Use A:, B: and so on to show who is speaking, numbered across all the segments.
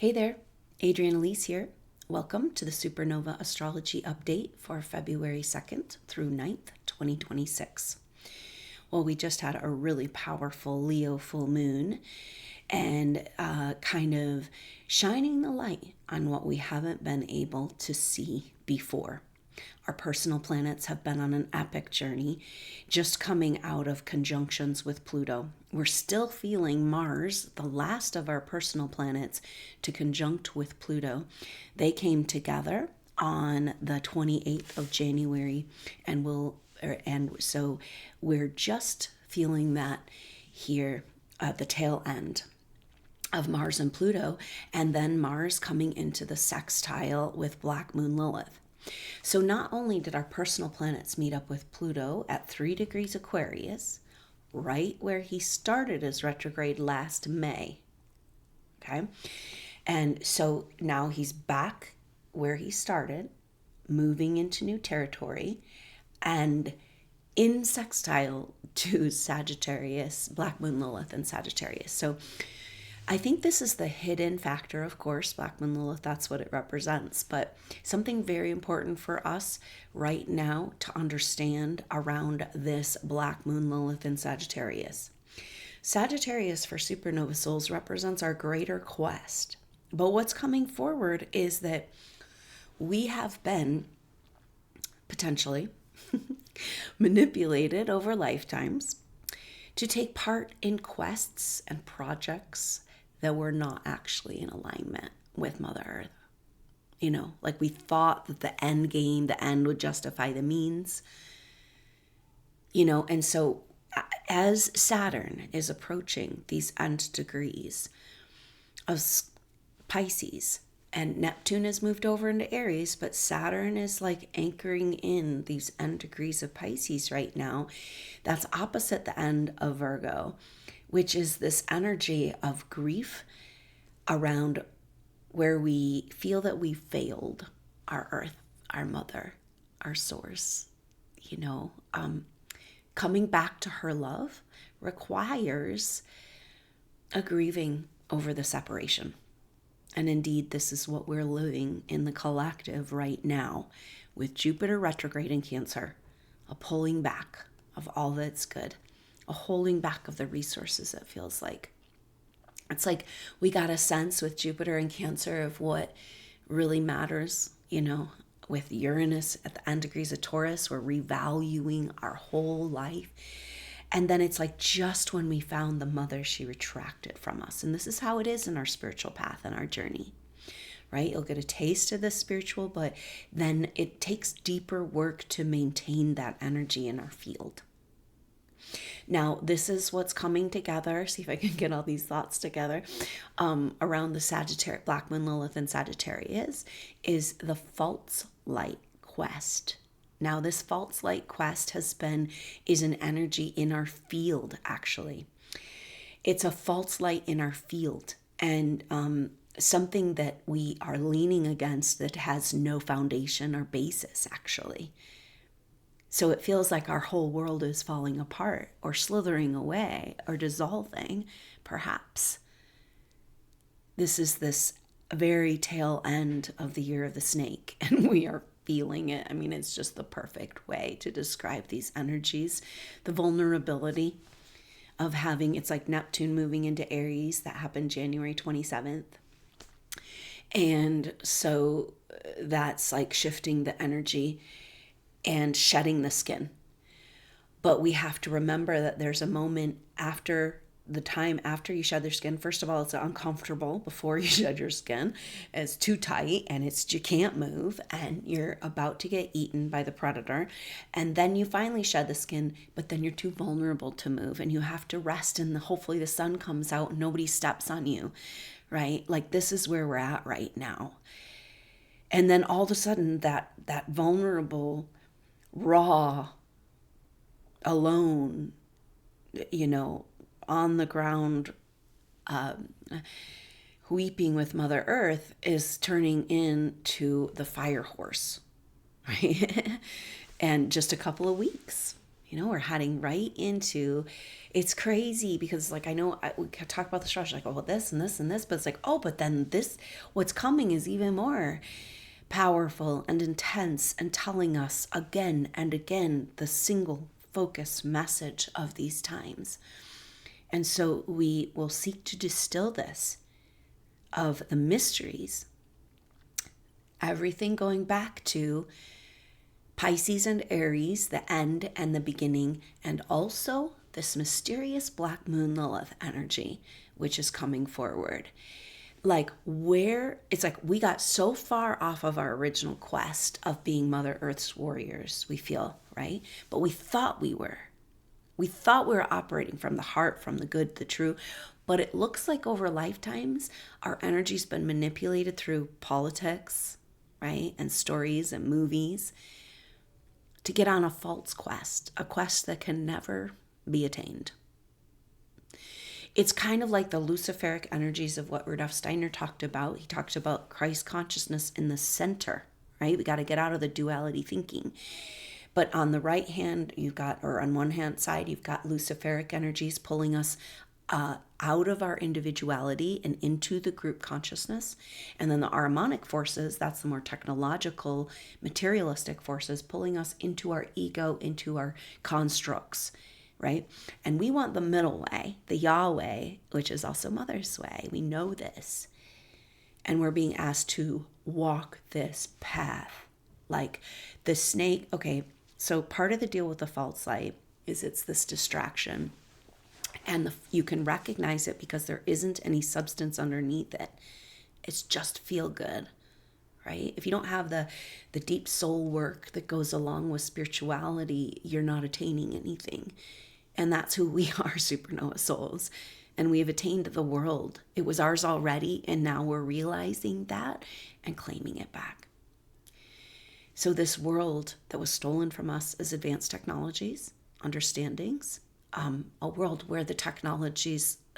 A: Hey there, Adrienne Elise here. Welcome to the SuperNova Astrology Update for February 2nd through 9th, 2026. Well, we just had a really powerful Leo full moon and kind of shining the light on what we haven't been able to see before. Our personal planets have been on an epic journey, just coming out of conjunctions with Pluto. We're still feeling Mars, the last of our personal planets, to conjunct with Pluto. They came together on the 28th of January, and so we're just feeling that here at the tail end of Mars and Pluto, and then Mars coming into the sextile with Black Moon Lilith. So not only did our personal planets meet up with Pluto at 3 degrees Aquarius, right where he started his retrograde last May, okay? And so now he's back where he started, moving into new territory, and in sextile to Sagittarius, Black Moon Lilith and Sagittarius. So I think this is the hidden factor, of course, Black Moon Lilith, that's what it represents, but something very important for us right now to understand around this Black Moon Lilith in Sagittarius. Sagittarius for supernova souls represents our greater quest, but what's coming forward is that we have been potentially manipulated over lifetimes to take part in quests and projects that were not actually in alignment with Mother Earth. You know, like we thought that the end game, the end would justify the means. You know, and so as Saturn is approaching these end degrees of Pisces, and Neptune has moved over into Aries, but Saturn is like anchoring in these end degrees of Pisces right now. That's opposite the end of Virgo, which is this energy of grief around where we feel that we failed our earth, our mother, our source. You know, coming back to her love requires a grieving over the separation. And indeed, this is what we're living in the collective right now, with Jupiter retrograde in Cancer, a pulling back of all that's good, a holding back of the resources, it feels like. It's like we got a sense with Jupiter in Cancer of what really matters, you know, with Uranus at the end degrees of Taurus, we're revaluing our whole life. And then it's like just when we found the mother, she retracted from us. And this is how it is in our spiritual path and our journey, right? You'll get a taste of the spiritual, but then it takes deeper work to maintain that energy in our field. Now, this is what's coming together. See if I can get all these thoughts together around the Sagittarius, Black Moon Lilith and Sagittarius is the false light quest. Now, this false light quest is an energy in our field, actually. It's a false light in our field and something that we are leaning against that has no foundation or basis, actually. So it feels like our whole world is falling apart or slithering away or dissolving, perhaps. This is this very tail end of the year of the snake, and we are feeling it. I mean, it's just the perfect way to describe these energies. The vulnerability of having, it's like Neptune moving into Aries, that happened January 27th. And so that's like shifting the energy and shedding the skin. But we have to remember that there's a moment after the time after you shed their skin. First of all, it's uncomfortable before you shed your skin. It's too tight and you can't move and you're about to get eaten by the predator. And then you finally shed the skin, but then you're too vulnerable to move and you have to rest and hopefully the sun comes out and nobody steps on you, right? Like this is where we're at right now. And then all of a sudden that vulnerable, raw, alone, you know, on the ground, weeping with Mother Earth is turning into the fire horse, right? And just a couple of weeks, We're heading right into, it's crazy because like, I know we talk about the astrology, like, oh, well, this and this and this, but it's like, oh, but then this, what's coming is even more powerful and intense and telling us again and again the single focus message of these times. And so we will seek to distill this of the mysteries, everything going back to Pisces and Aries, the end and the beginning, and also this mysterious black moon Lilith energy, which is coming forward. Like it's like we got so far off of our original quest of being Mother Earth's warriors, we feel, right? But we thought we were. We thought we were operating from the heart, from the good, the true. But it looks like over lifetimes, our energy's been manipulated through politics, right? And stories and movies to get on a false quest, a quest that can never be attained. It's kind of like the Luciferic energies of what Rudolf Steiner talked about. He talked about Christ consciousness in the center, right? We got to get out of the duality thinking. But on the right hand, on one hand side, you've got Luciferic energies pulling us out of our individuality and into the group consciousness. And then the harmonic forces, that's the more technological, materialistic forces, pulling us into our ego, into our constructs, right? And we want the middle way, the Yahweh, which is also Mother's way. We know this. And we're being asked to walk this path. Like the snake, okay, so part of the deal with the false light is it's this distraction. And you can recognize it because there isn't any substance underneath it. It's just feel good, right? If you don't have the deep soul work that goes along with spirituality, you're not attaining anything. And that's who we are, supernova souls. And we have attained the world. It was ours already, and now we're realizing that and claiming it back. So this world that was stolen from us is advanced technologies, understandings, a world where the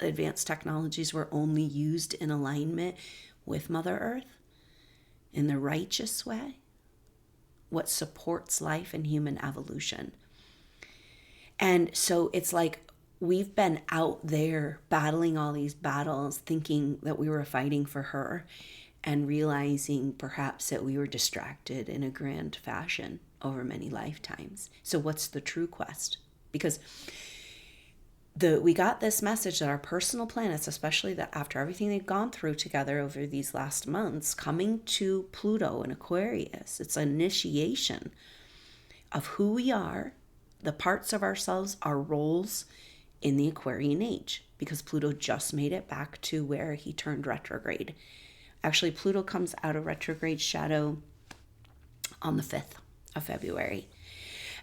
A: advanced technologies were only used in alignment with Mother Earth in the righteous way, what supports life and human evolution. And so it's like we've been out there battling all these battles, thinking that we were fighting for her and realizing perhaps that we were distracted in a grand fashion over many lifetimes. So what's the true quest? Because we got this message that our personal planets, especially that after everything they've gone through together over these last months, coming to Pluto and Aquarius, it's an initiation of who we are, the parts of ourselves, our roles in the Aquarian age, because Pluto just made it back to where he turned retrograde. Actually, Pluto comes out of retrograde shadow on the 5th of February.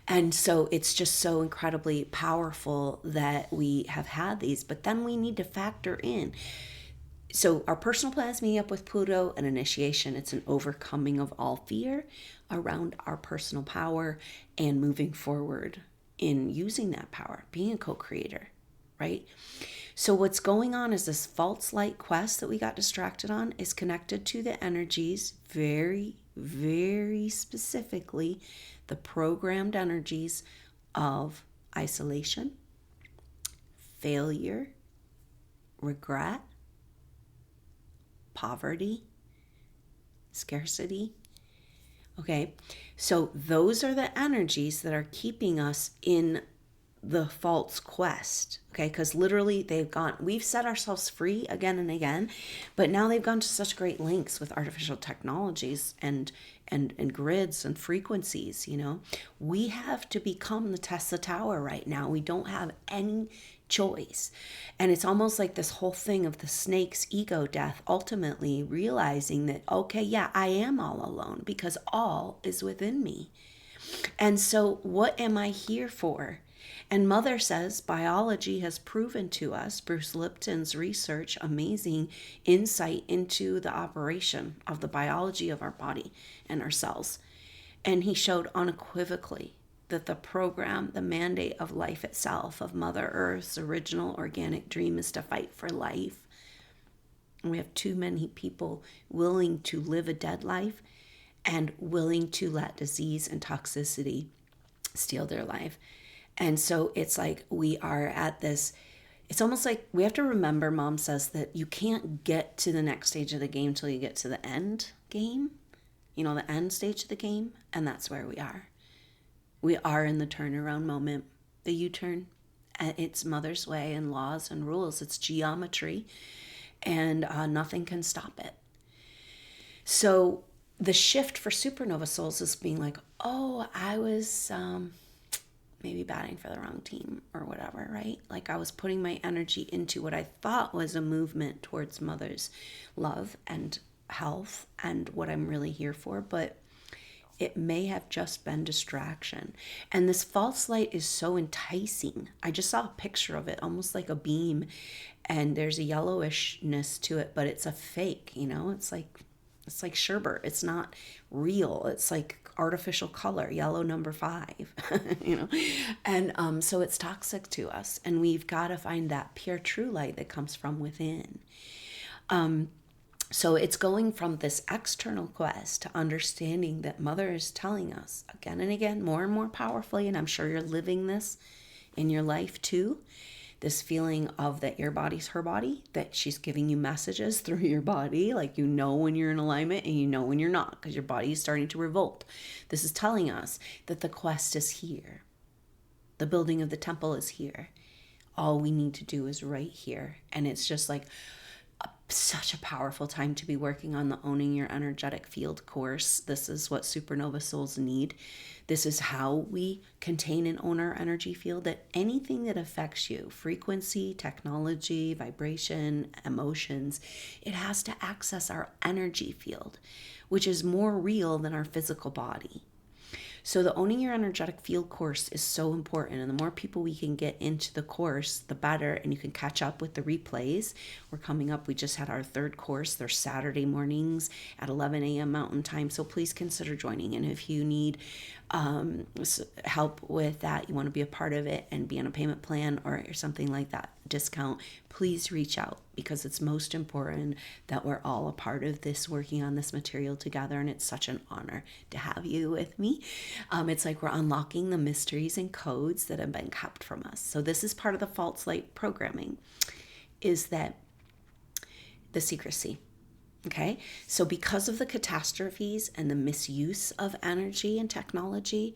A: And so it's just so incredibly powerful that we have had these, but then we need to factor in. So our personal planets meeting up with Pluto, an initiation, it's an overcoming of all fear around our personal power and moving forward in using that power, being a co-creator, right? So what's going on is this false light quest that we got distracted on is connected to the energies, very, very specifically, the programmed energies of isolation, failure, regret, poverty, scarcity. Okay, so those are the energies that are keeping us in the false quest, okay? Because literally we've set ourselves free again and again, but now they've gone to such great lengths with artificial technologies and grids and frequencies, We have to become the Tesla Tower right now. We don't have any choice. And it's almost like this whole thing of the snake's ego death, ultimately realizing that, okay, yeah, I am all alone because all is within me. And so what am I here for? And Mother says biology has proven to us, Bruce Lipton's research, amazing insight into the operation of the biology of our body and our cells. And he showed unequivocally that the program, the mandate of life itself, of Mother Earth's original organic dream, is to fight for life. And we have too many people willing to live a dead life and willing to let disease and toxicity steal their life. And so it's like we are at this, it's almost like we have to remember, Mom says that you can't get to the next stage of the game till you get to the end game, the end stage of the game. And that's where we are. We are in the turnaround moment, the U-turn. It's Mother's way and laws and rules. It's geometry, and nothing can stop it. So the shift for supernova souls is being like, oh, I was maybe batting for the wrong team or whatever, right? Like I was putting my energy into what I thought was a movement towards Mother's love and health and what I'm really here for, but it may have just been distraction. And this false light is so enticing. I just saw a picture of it, almost like a beam, and there's a yellowishness to it, but it's a fake, It's like sherbet. It's not real. It's like artificial color, yellow number 5, And so it's toxic to us, and we've got to find that pure true light that comes from within. So it's going from this external quest to understanding that Mother is telling us again and again, more and more powerfully, and I'm sure you're living this in your life too, this feeling of that your body's her body, that she's giving you messages through your body, like when you're in alignment and when you're not, because your body is starting to revolt. This is telling us that the quest is here. The building of the temple is here. All we need to do is right here. And it's just like such a powerful time to be working on the Owning Your Energetic Field course. This is what supernova souls need. This is how we contain and own our energy field, that anything that affects you, frequency, technology, vibration, emotions, it has to access our energy field, which is more real than our physical body. So the Owning Your Energetic Field course is so important. And the more people we can get into the course, the better. And you can catch up with the replays. We're coming up. We just had our 3rd course. They're Saturday mornings at 11 a.m. Mountain Time. So please consider joining. And if you need help with that, you want to be a part of it and be on a payment plan or something like that, discount, please reach out, because it's most important that we're all a part of this, working on this material together. And it's such an honor to have you with me. It's like we're unlocking the mysteries and codes that have been kept from us. So this is part of the false light programming, is that the secrecy. Okay, so because of the catastrophes and the misuse of energy and technology,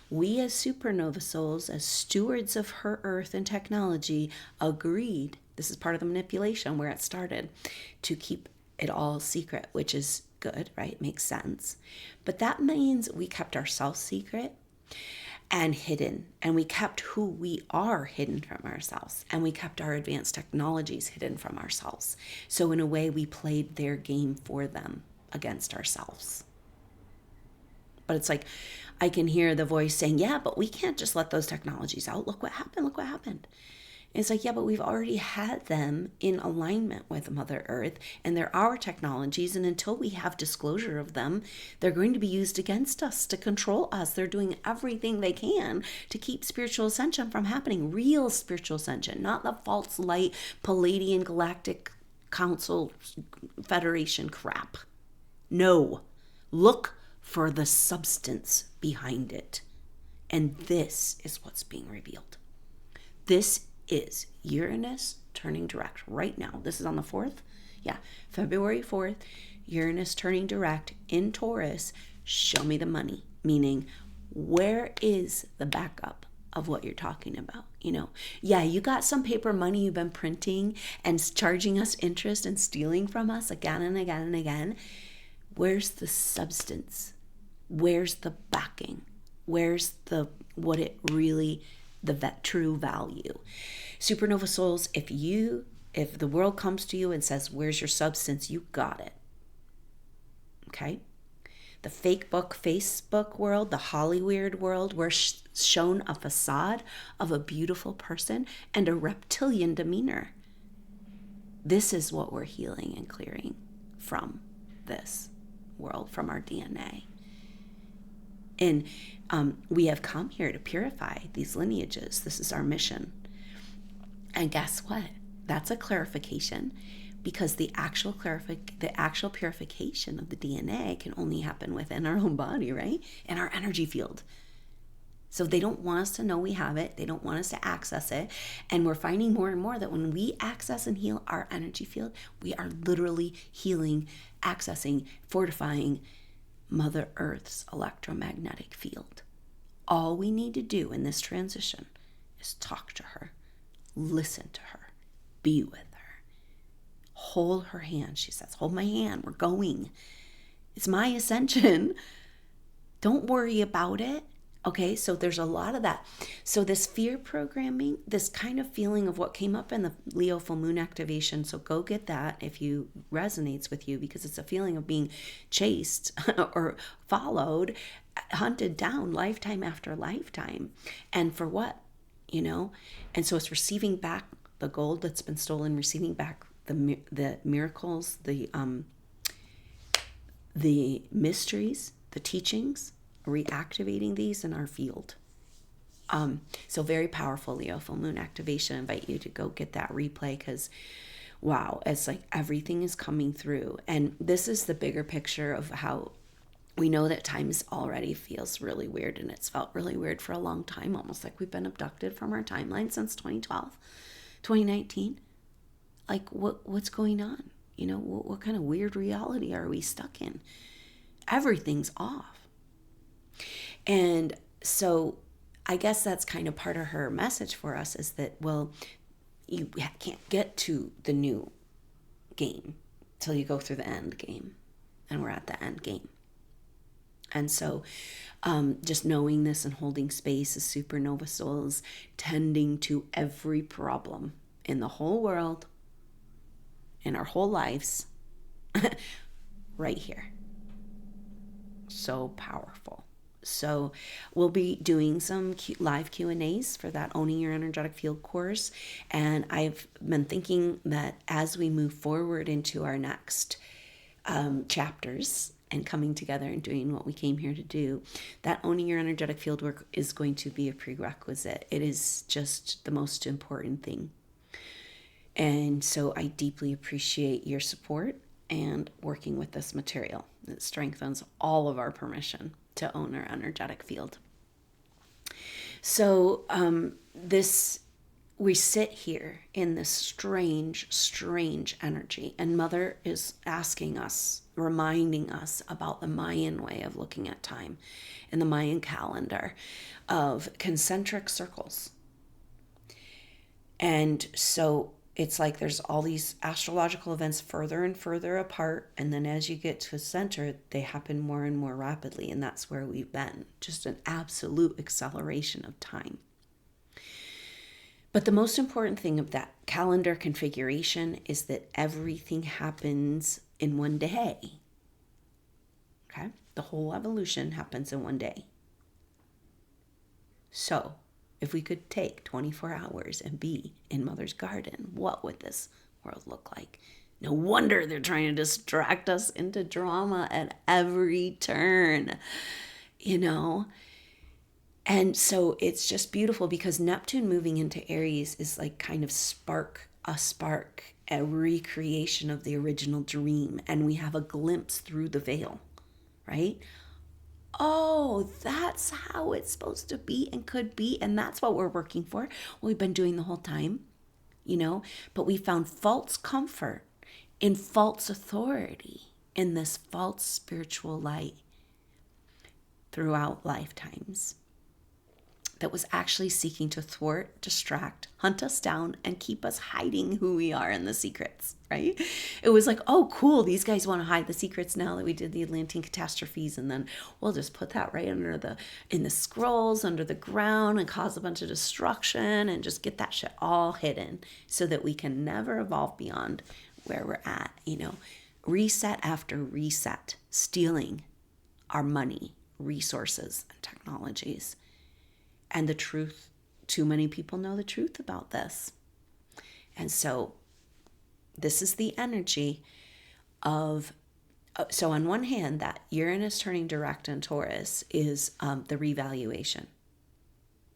A: we as supernova souls, as stewards of her earth and technology, agreed, this is part of the manipulation where it started, to keep it all secret, which is good, right? Makes sense. But that means we kept ourselves secret and hidden, and we kept who we are hidden from ourselves, and we kept our advanced technologies hidden from ourselves. So in a way, we played their game for them against ourselves. But it's like, I can hear the voice saying, yeah, but we can't just let those technologies out. Look what happened. Look what happened. It's like, yeah, but we've already had them in alignment with Mother Earth, and they're our technologies. And until we have disclosure of them, they're going to be used against us to control us. They're doing everything they can to keep spiritual ascension from happening. Real spiritual ascension, not the false light, Palladian Galactic Council Federation crap. No, look for the substance behind it. And this is what's being revealed. This is Uranus turning direct right now. This is on the 4th. Yeah, February 4th, Uranus turning direct in Taurus. Show me the money. Meaning, where is the backup of what you're talking about? Yeah, you got some paper money you've been printing and charging us interest and stealing from us again and again and again. Where's the substance? Where's the backing? Where's the true value? Supernova souls, if the world comes to you and says, where's your substance? You got it. Okay? The Facebook world, the Hollywood world, we're shown a facade of a beautiful person and a reptilian demeanor. This is what we're healing and clearing from this world, from our DNA. And we have come here to purify these lineages. This is our mission. And guess what? That's a clarification, because the actual purification of the DNA can only happen within our own body, right? In our energy field. So they don't want us to know we have it. They don't want us to access it. And we're finding more and more that when we access and heal our energy field, we are literally healing, accessing, fortifying Mother Earth's electromagnetic field. All we need to do in this transition is talk to her, listen to her, be with her, hold her hand. She says, hold my hand, we're going. It's my ascension. Don't worry about it. Okay, so there's a lot of that. So this fear programming, this kind of feeling of what came up in the Leo full moon activation, so go get that if you resonates with you, because it's a feeling of being chased or followed, hunted down lifetime after lifetime. And for what? And so it's receiving back the gold that's been stolen, receiving back the miracles, the mysteries, the teachings, reactivating these in our field. So very powerful Leo full moon activation. I invite you to go get that replay, because wow, it's like everything is coming through. And this is the bigger picture of how we know that time already feels really weird, and it's felt really weird for a long time, almost like we've been abducted from our timeline since 2012, 2019. Like what's going on? What kind of weird reality are we stuck in? Everything's off. And so I guess that's kind of part of her message for us, is that, well, you can't get to the new game till you go through the end game. And we're at the end game. And so just knowing this and holding space as supernova souls, tending to every problem in the whole world, in our whole lives, right here. So powerful. So we'll be doing some live Q&As for that Owning Your Energetic Field course. And I've been thinking that as we move forward into our next chapters and coming together and doing what we came here to do, that Owning Your Energetic Field work is going to be a prerequisite. It is just the most important thing. And so I deeply appreciate your support and working with this material. It strengthens all of our permission to own our energetic field. So we sit here in this strange energy, and Mother is asking us, reminding us about the Mayan way of looking at time and the Mayan calendar of concentric circles. And so it's like there's all these astrological events further and further apart, and then as you get to a center, they happen more and more rapidly, and that's where we've been. Just an absolute acceleration of time. But the most important thing of that calendar configuration is that everything happens in one day. Okay? The whole evolution happens in one day. So if we could take 24 hours and be in Mother's garden, what would this world look like? No wonder they're trying to distract us into drama at every turn, And so it's just beautiful, because Neptune moving into Aries is like kind of a recreation of the original dream. And we have a glimpse through the veil, right? Oh, that's how it's supposed to be and could be. And that's what we're working for. What we've been doing the whole time, but we found false comfort in false authority in this false spiritual light throughout lifetimes that was actually seeking to thwart, distract, hunt us down, and keep us hiding who we are in the secrets, right? It was like, oh, cool, these guys want to hide the secrets now that we did the Atlantean catastrophes, and then we'll just put that right in the scrolls, under the ground, and cause a bunch of destruction, and just get that shit all hidden so that we can never evolve beyond where we're at, Reset after reset, stealing our money, resources, and technologies. And the truth, too many people know the truth about this. And so this is the energy of, so on one hand, that Uranus turning direct in Taurus is the revaluation.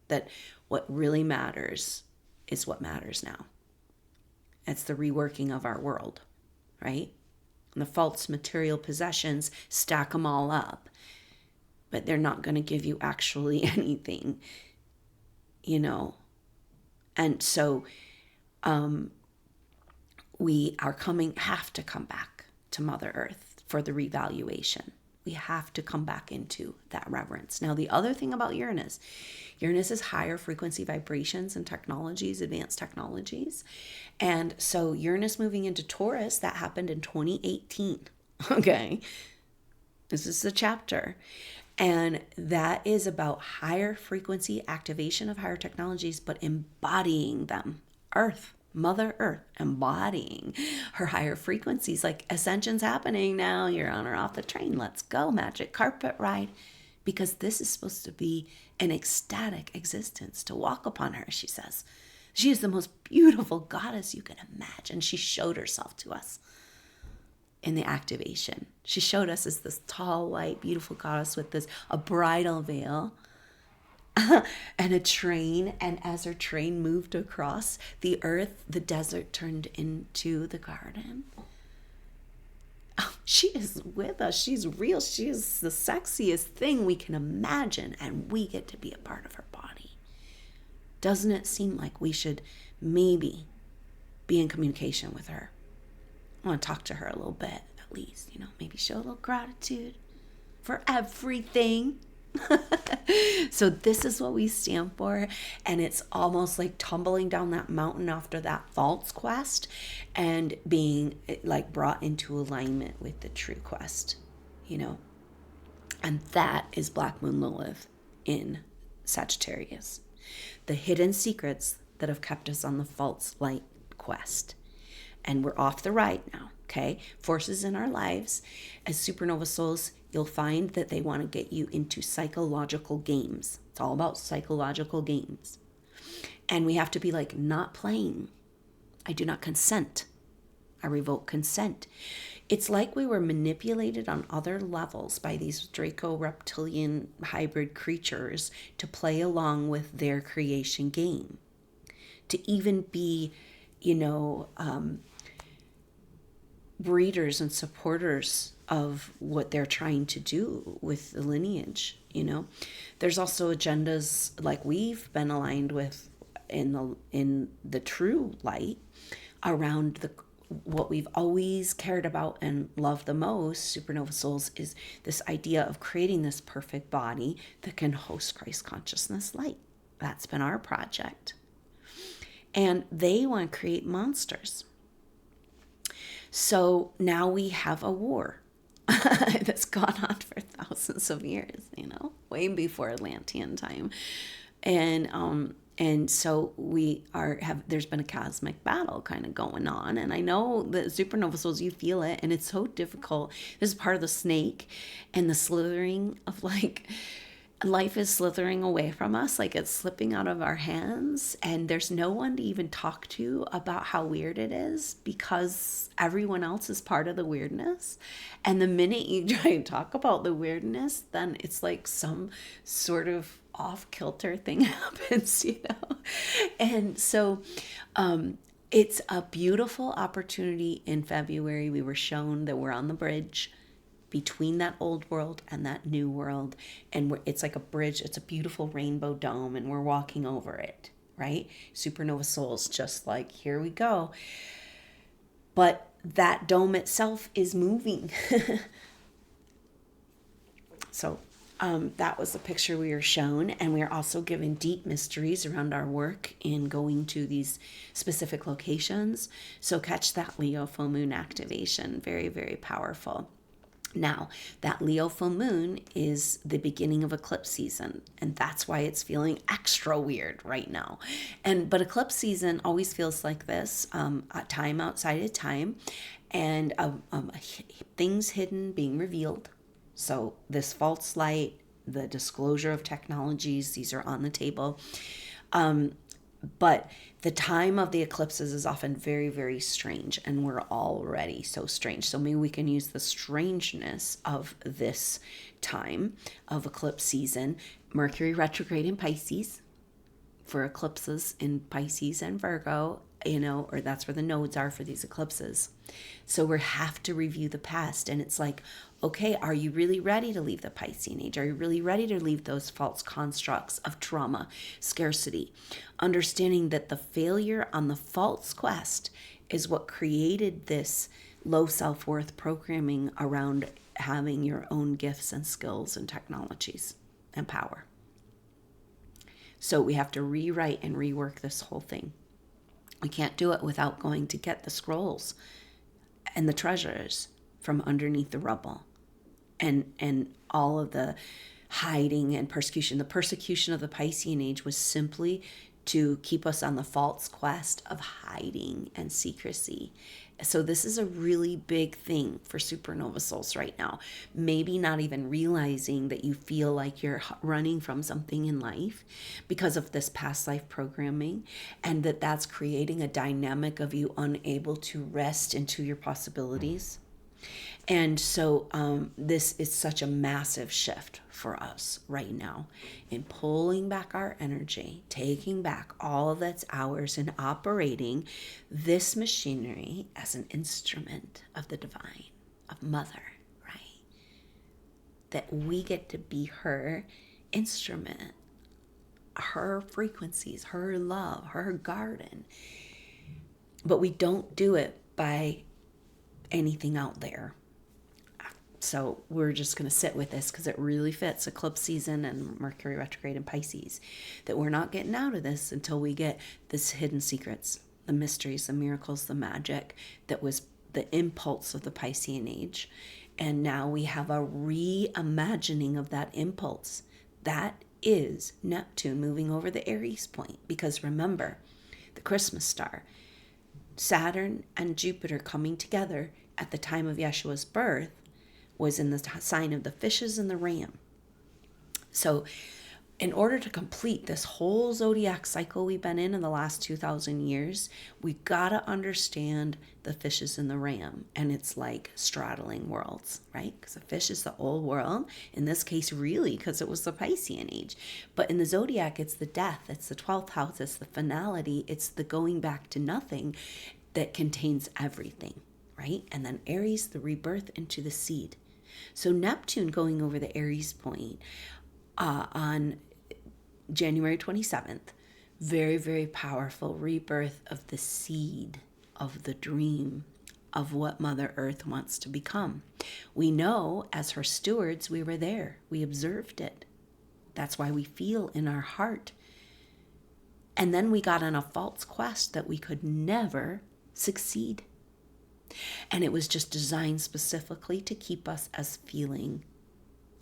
A: That what really matters is what matters now. It's the reworking of our world, right? And the false material possessions, stack them all up. but they're not going to give you actually anything, And so we have to come back to Mother Earth for the revaluation. We have to come back into that reverence. Now, the other thing about Uranus is higher frequency vibrations and technologies, advanced technologies. And so Uranus moving into Taurus, that happened in 2018. Okay. This is the chapter. And that is about higher frequency activation of higher technologies, but embodying them. Mother Earth, embodying her higher frequencies. Like, ascension's happening now. You're on or off the train. Let's go. Magic carpet ride. Because this is supposed to be an ecstatic existence to walk upon her, she says. She is the most beautiful goddess you can imagine. She showed herself to us in the activation. She showed us as this tall, white, beautiful goddess with a bridal veil and a train. And as her train moved across the earth, the desert turned into the garden. Oh, she is with us. She's real. She is the sexiest thing we can imagine. And we get to be a part of her body. Doesn't it seem like we should maybe be in communication with her? I want to talk to her a little bit, at least, maybe show a little gratitude for everything. So this is what we stand for. And it's almost like tumbling down that mountain after that false quest and being like brought into alignment with the true quest, And that is Black Moon Lilith in Sagittarius. The hidden secrets that have kept us on the false light quest. And we're off the ride now, okay? Forces in our lives. As supernova souls, you'll find that they want to get you into psychological games. It's all about psychological games. And we have to be like, not playing. I do not consent. I revoke consent. It's like we were manipulated on other levels by these Draco-reptilian hybrid creatures to play along with their creation game. To even be, breeders and supporters of what they're trying to do with the lineage. There's also agendas like we've been aligned with in the true light around what we've always cared about and loved the most, supernova souls, is this idea of creating this perfect body that can host Christ consciousness light. That's been our project. And they want to create monsters. So now we have a war that's gone on for thousands of years, way before Atlantean time. And so there's been a cosmic battle kind of going on. And I know that supernova souls, you feel it, and it's so difficult. This is part of the snake and the slithering of life is slithering away from us, like it's slipping out of our hands, and there's no one to even talk to about how weird it is because everyone else is part of the weirdness. And the minute you try and talk about the weirdness, then it's like some sort of off-kilter thing happens, And so it's a beautiful opportunity in February. We were shown that we're on the bridge between that old world and that new world. And it's like a bridge. It's a beautiful rainbow dome, and we're walking over it, right? Supernova souls, just like, here we go. But that dome itself is moving. So that was the picture we were shown. And we are also given deep mysteries around our work in going to these specific locations. So catch that Leo full moon activation. Very, very powerful. Now, that Leo full moon is the beginning of eclipse season, and that's why it's feeling extra weird right now. But eclipse season always feels like this, a time outside of time, and things hidden being revealed. So this false light, the disclosure of technologies, these are on the table. But the time of the eclipses is often very, very strange, and we're already so strange. So maybe we can use the strangeness of this time of eclipse season. Mercury retrograde in Pisces for eclipses in Pisces and Virgo, or that's where the nodes are for these eclipses. So we have to review the past. And it's like, okay, are you really ready to leave the Piscean age? Are you really ready to leave those false constructs of trauma, scarcity? Understanding that the failure on the false quest is what created this low self-worth programming around having your own gifts and skills and technologies and power. So we have to rewrite and rework this whole thing. We can't do it without going to get the scrolls and the treasures from underneath the rubble and all of the hiding and persecution. The persecution of the Piscean age was simply to keep us on the false quest of hiding and secrecy. So this is a really big thing for supernova souls right now. Maybe not even realizing that you feel like you're running from something in life because of this past life programming, and that's creating a dynamic of you unable to rest into your possibilities. And so this is such a massive shift for us right now in pulling back our energy, taking back all that's ours, and operating this machinery as an instrument of the divine, of Mother, right? That we get to be her instrument, her frequencies, her love, her garden. But we don't do it by anything out there. So we're just going to sit with this because it really fits eclipse season and Mercury retrograde in Pisces, that we're not getting out of this until we get this hidden secrets, the mysteries, the miracles, the magic that was the impulse of the Piscean age. And now we have a reimagining of that impulse. That is Neptune moving over the Aries point. Because remember, the Christmas star, Saturn and Jupiter coming together at the time of Yeshua's birth, was in the sign of the fishes and the ram. So in order to complete this whole zodiac cycle we've been in the last 2,000 years, we gotta understand the fishes and the ram. And it's like straddling worlds, right? Because the fish is the old world. In this case, really, because it was the Piscean age. But in the zodiac, it's the death. It's the 12th house. It's the finality. It's the going back to nothing that contains everything, right? And then Aries, the rebirth into the seed. So Neptune going over the Aries point on January 27th, very, very powerful rebirth of the seed, of the dream, of what Mother Earth wants to become. We know as her stewards, we were there. We observed it. That's why we feel in our heart. And then we got on a false quest that we could never succeed. And it was just designed specifically to keep us as feeling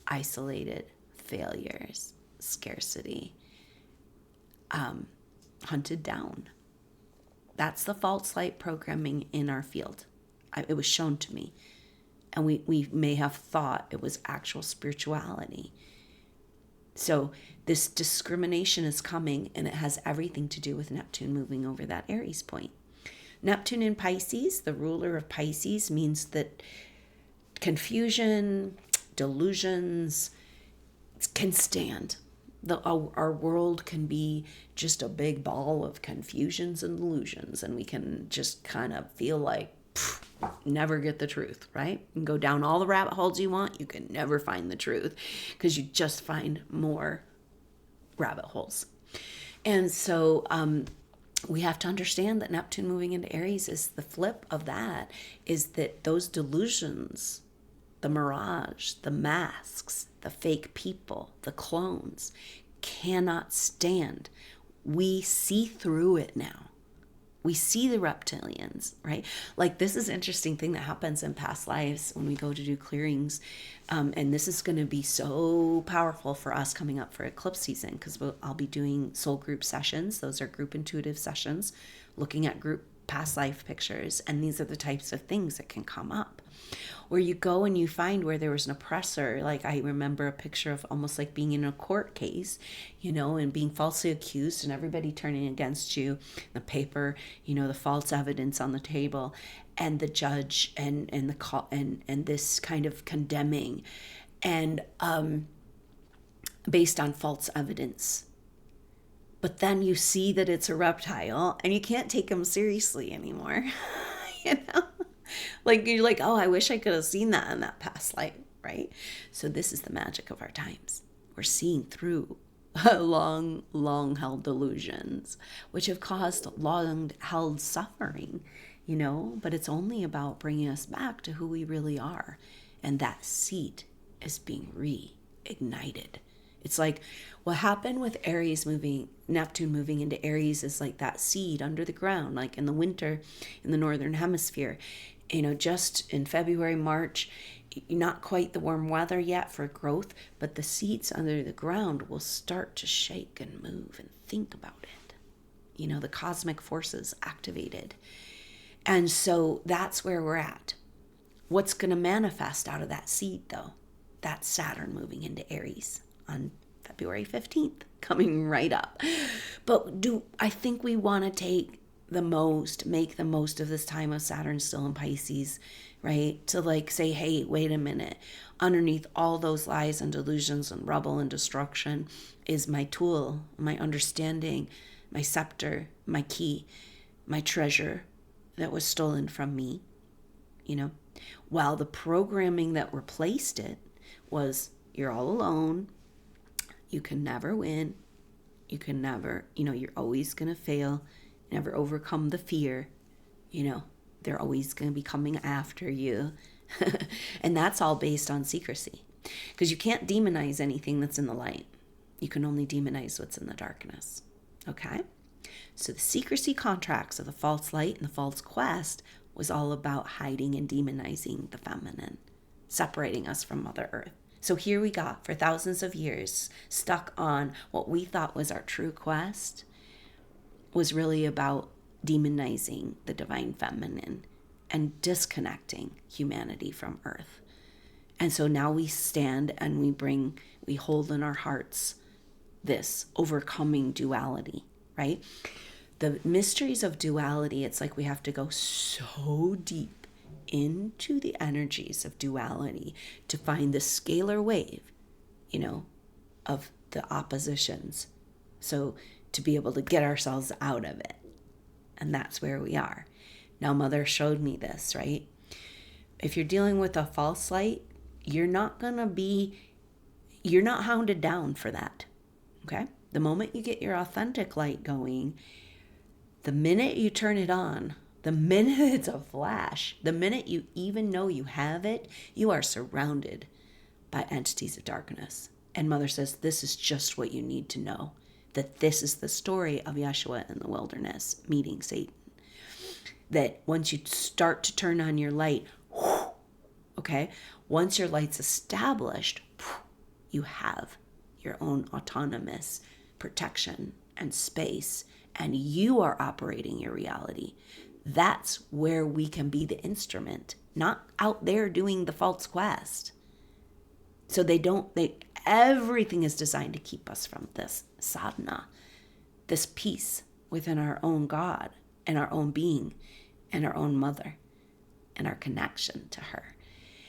A: isolated, failures, scarcity, hunted down. That's the false light programming in our field. It was shown to me. And we may have thought it was actual spirituality. So this discrimination is coming, and it has everything to do with Neptune moving over that Aries point. Neptune in Pisces, the ruler of Pisces, means that confusion, delusions can stand. Our world can be just a big ball of confusions and delusions, and we can just kind of feel like never get the truth, right? You can go down all the rabbit holes you want, you can never find the truth because you just find more rabbit holes. And so we have to understand that Neptune moving into Aries is the flip of that, is that those delusions, the mirage, the masks, the fake people, the clones, cannot stand. We see through it now. We see the reptilians, right? Like, this is an interesting thing that happens in past lives when we go to do clearings. And this is going to be so powerful for us coming up for eclipse season, because I'll be doing soul group sessions. Those are group intuitive sessions, looking at group past life pictures. And these are the types of things that can come up, where you go and you find where there was an oppressor. Like, I remember a picture of almost like being in a court case, and being falsely accused and everybody turning against you, the paper, the false evidence on the table, and the judge and the call and this kind of condemning and based on false evidence. But then you see that it's a reptile and you can't take him seriously anymore. You know? Like you're like, oh, I wish I could have seen that in that past life, right? So this is the magic of our times. We're seeing through long held delusions, which have caused long held suffering, you know, but it's only about bringing us back to who we really are. And that seed is being reignited. It's like what happened with Aries moving, Neptune moving into Aries is like that seed under the ground, like in the winter in the northern hemisphere, you know, just in February, March, not quite the warm weather yet for growth, but the seeds under the ground will start to shake and move and think about it. You know, the cosmic forces activated. And so that's where we're at. What's going to manifest out of that seed, though? That's Saturn moving into Aries on February 15th, coming right up. But I think we want to make the most of this time of Saturn still in Pisces, right? To like say, hey, wait a minute. Underneath all those lies and delusions and rubble and destruction is my tool, my understanding, my scepter, my key, my treasure that was stolen from me, you know? While the programming that replaced it was you're all alone, you can never win, you can never, you know, you're always going to fail, never overcome the fear, you know, they're always going to be coming after you. And that's all based on secrecy, because you can't demonize anything that's in the light. You can only demonize what's in the darkness. Okay? So the secrecy contracts of the false light and the false quest was all about hiding and demonizing the feminine, separating us from Mother Earth. So here we got, for thousands of years, stuck on what we thought was our true quest, was really about demonizing the divine feminine and disconnecting humanity from Earth. And so now we stand and we hold in our hearts this overcoming duality, right? The mysteries of duality, it's like we have to go so deep into the energies of duality to find the scalar wave, you know, of the oppositions. So to be able to get ourselves out of it. And that's where we are. Now, Mother showed me this, right? If you're dealing with a false light, you're not hounded down for that. Okay? The moment you get your authentic light going, the minute you turn it on, the minute it's a flash, the minute you even know you have it, you are surrounded by entities of darkness. And Mother says, this is just what you need to know. That this is the story of Yeshua in the wilderness meeting Satan. That once you start to turn on your light, okay, once your light's established, you have your own autonomous protection and space, and you are operating your reality. That's where we can be the instrument, not out there doing the false quest. So everything is designed to keep us from this sadhana, this peace within our own God and our own being and our own mother and our connection to her.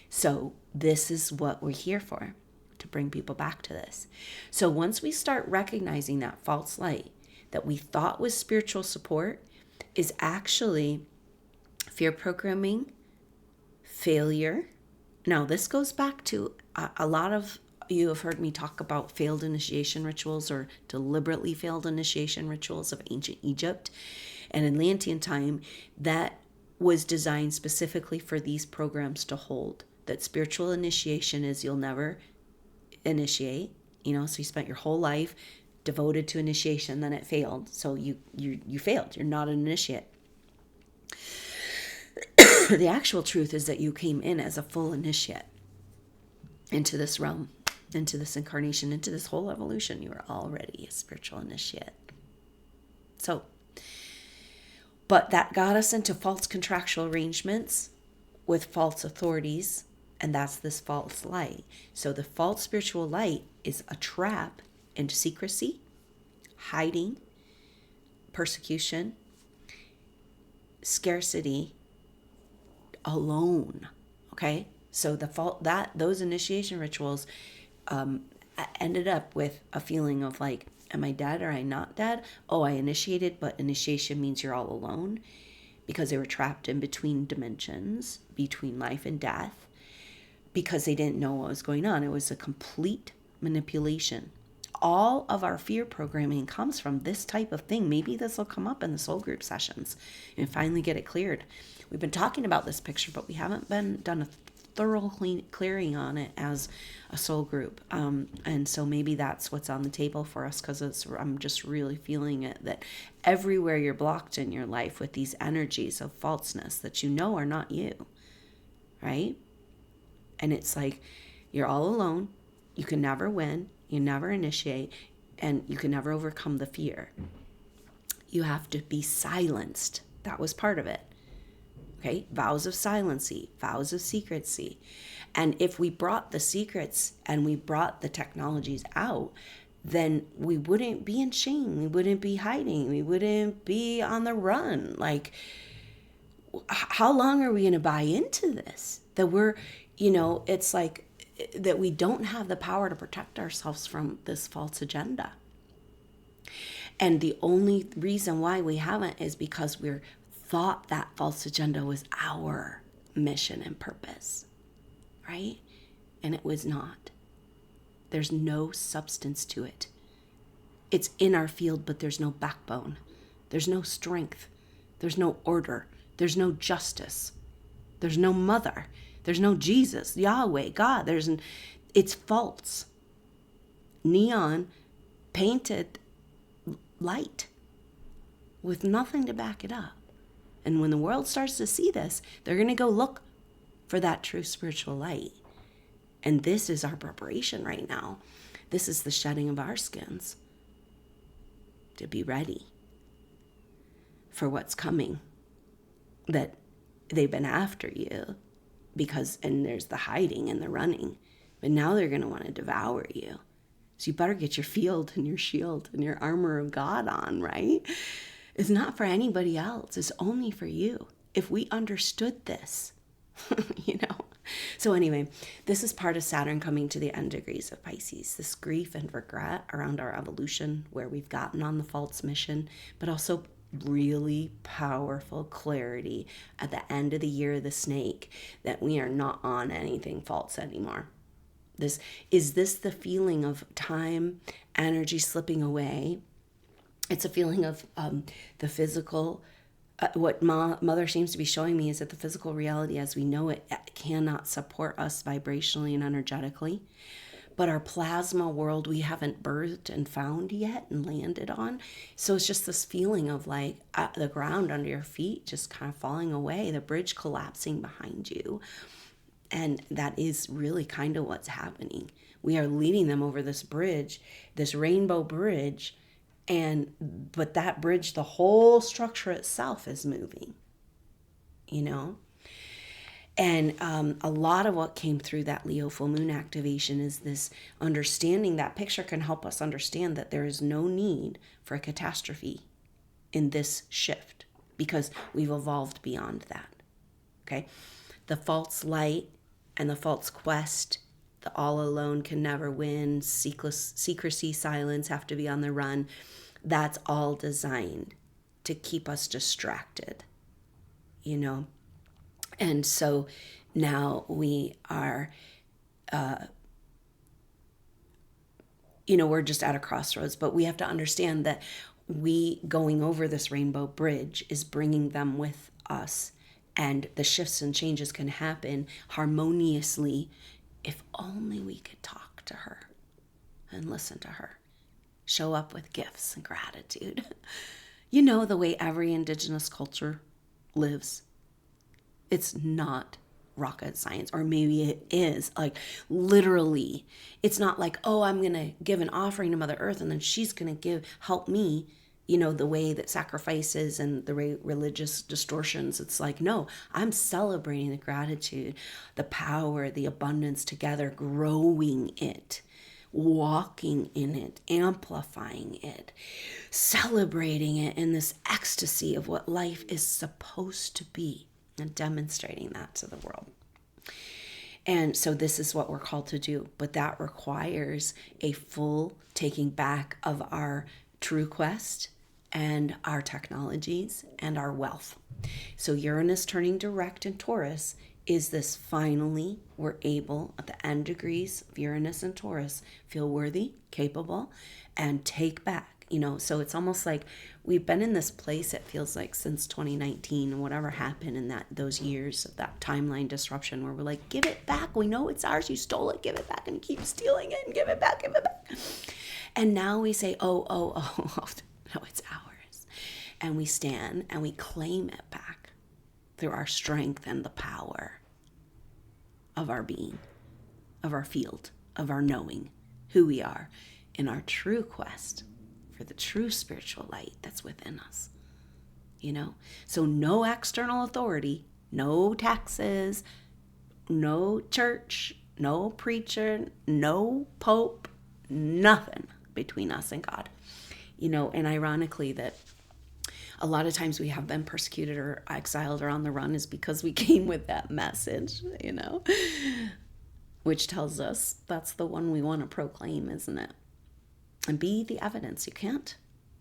A: So this is what we're here for, to bring people back to this. So once we start recognizing that false light that we thought was spiritual support is actually fear programming, failure. Now this goes back to a lot of you have heard me talk about failed initiation rituals or deliberately failed initiation rituals of ancient Egypt and Atlantean time that was designed specifically for these programs to hold. That spiritual initiation is you'll never initiate, you know, so you spent your whole life devoted to initiation, then it failed. So you failed. You're not an initiate. The actual truth is that you came in as a full initiate into this realm, into this incarnation, into this whole evolution. You were already a spiritual initiate. So, but that got us into false contractual arrangements with false authorities, and that's this false light. So the false spiritual light is a trap into secrecy, hiding, persecution, scarcity, alone. Okay? So those initiation rituals ended up with a feeling of like, Am I dead or am I not dead? Oh, I initiated, but initiation means you're all alone because they were trapped in between dimensions, between life and death, because they didn't know what was going on. It was a complete manipulation. All of our fear programming comes from this type of thing. Maybe this will come up in the soul group sessions and finally get it cleared. We've been talking about this picture, but we haven't done a thorough clearing on it as a soul group. And so maybe that's what's on the table for us, because I'm just really feeling it, that everywhere you're blocked in your life with these energies of falseness that you know are not you, right? And it's like you're all alone. You can never win. You never initiate. And you can never overcome the fear. You have to be silenced. That was part of it. Okay? Vows of silency, vows of secrecy. And if we brought the secrets and we brought the technologies out, then we wouldn't be in shame. We wouldn't be hiding. We wouldn't be on the run. Like, how long are we going to buy into this? That we're, it's like that we don't have the power to protect ourselves from this false agenda. And the only reason why we haven't is because we're thought that false agenda was our mission and purpose, right? And it was not. There's no substance to it. It's in our field, but there's no backbone. There's no strength. There's no order. There's no justice. There's no mother. There's no Jesus, Yahweh, God. It's false. Neon painted light with nothing to back it up. And when the world starts to see this, they're going to go look for that true spiritual light. And this is our preparation right now. This is the shedding of our skins to be ready for what's coming. That they've been after you and there's the hiding and the running, but now they're going to want to devour you. So you better get your field and your shield and your armor of God on, right? It's not for anybody else. It's only for you. If we understood this, So anyway, this is part of Saturn coming to the end degrees of Pisces, this grief and regret around our evolution, where we've gotten on the false mission, but also really powerful clarity at the end of the year of the snake that we are not on anything false anymore. Is this the feeling of time, energy slipping away? It's a feeling of the physical. What Mother seems to be showing me is that the physical reality as we know it cannot support us vibrationally and energetically. But our plasma world, we haven't birthed and found yet and landed on. So it's just this feeling of like the ground under your feet just kind of falling away, the bridge collapsing behind you. And that is really kind of what's happening. We are leading them over this bridge, this rainbow bridge. But that bridge, the whole structure itself is moving, And a lot of what came through that Leo full moon activation is this understanding. That picture can help us understand that there is no need for a catastrophe in this shift because we've evolved beyond that, okay? The false light and the false quest, the all alone can never win, secrecy, silence, have to be on the run. That's all designed to keep us distracted, And so now we are, we're just at a crossroads, but we have to understand that we going over this rainbow bridge is bringing them with us, and the shifts and changes can happen harmoniously if only we could talk to her and listen to her. Show up with gifts and gratitude. The way every indigenous culture lives. It's not rocket science, or maybe it is. Like, literally, it's not like, oh, I'm going to give an offering to Mother Earth and then she's going to help me, the way that sacrifices and the way religious distortions. It's like, no, I'm celebrating the gratitude, the power, the abundance together, growing it. Walking in it, amplifying it, celebrating it in this ecstasy of what life is supposed to be, and demonstrating that to the world. And so this is what we're called to do. But that requires a full taking back of our true quest and our technologies and our wealth. So Uranus turning direct in Taurus is this finally we're able at the end degrees of Uranus and Taurus feel worthy, capable, and take back. So it's almost like we've been in this place, it feels like, since 2019 and whatever happened in those years of that timeline disruption where we're like, give it back. We know it's ours. You stole it. Give it back. And you keep stealing it and give it back. And now we say, oh, no, it's ours. And we stand and we claim it back through our strength and the power of our being, of our field, of our knowing who we are in our true quest for the true spiritual light that's within us. So no external authority, no taxes, no church, no preacher, no pope, nothing between us and God. And ironically that a lot of times we have been persecuted or exiled or on the run is because we came with that message, which tells us that's the one we want to proclaim, isn't it? And be the evidence. You can't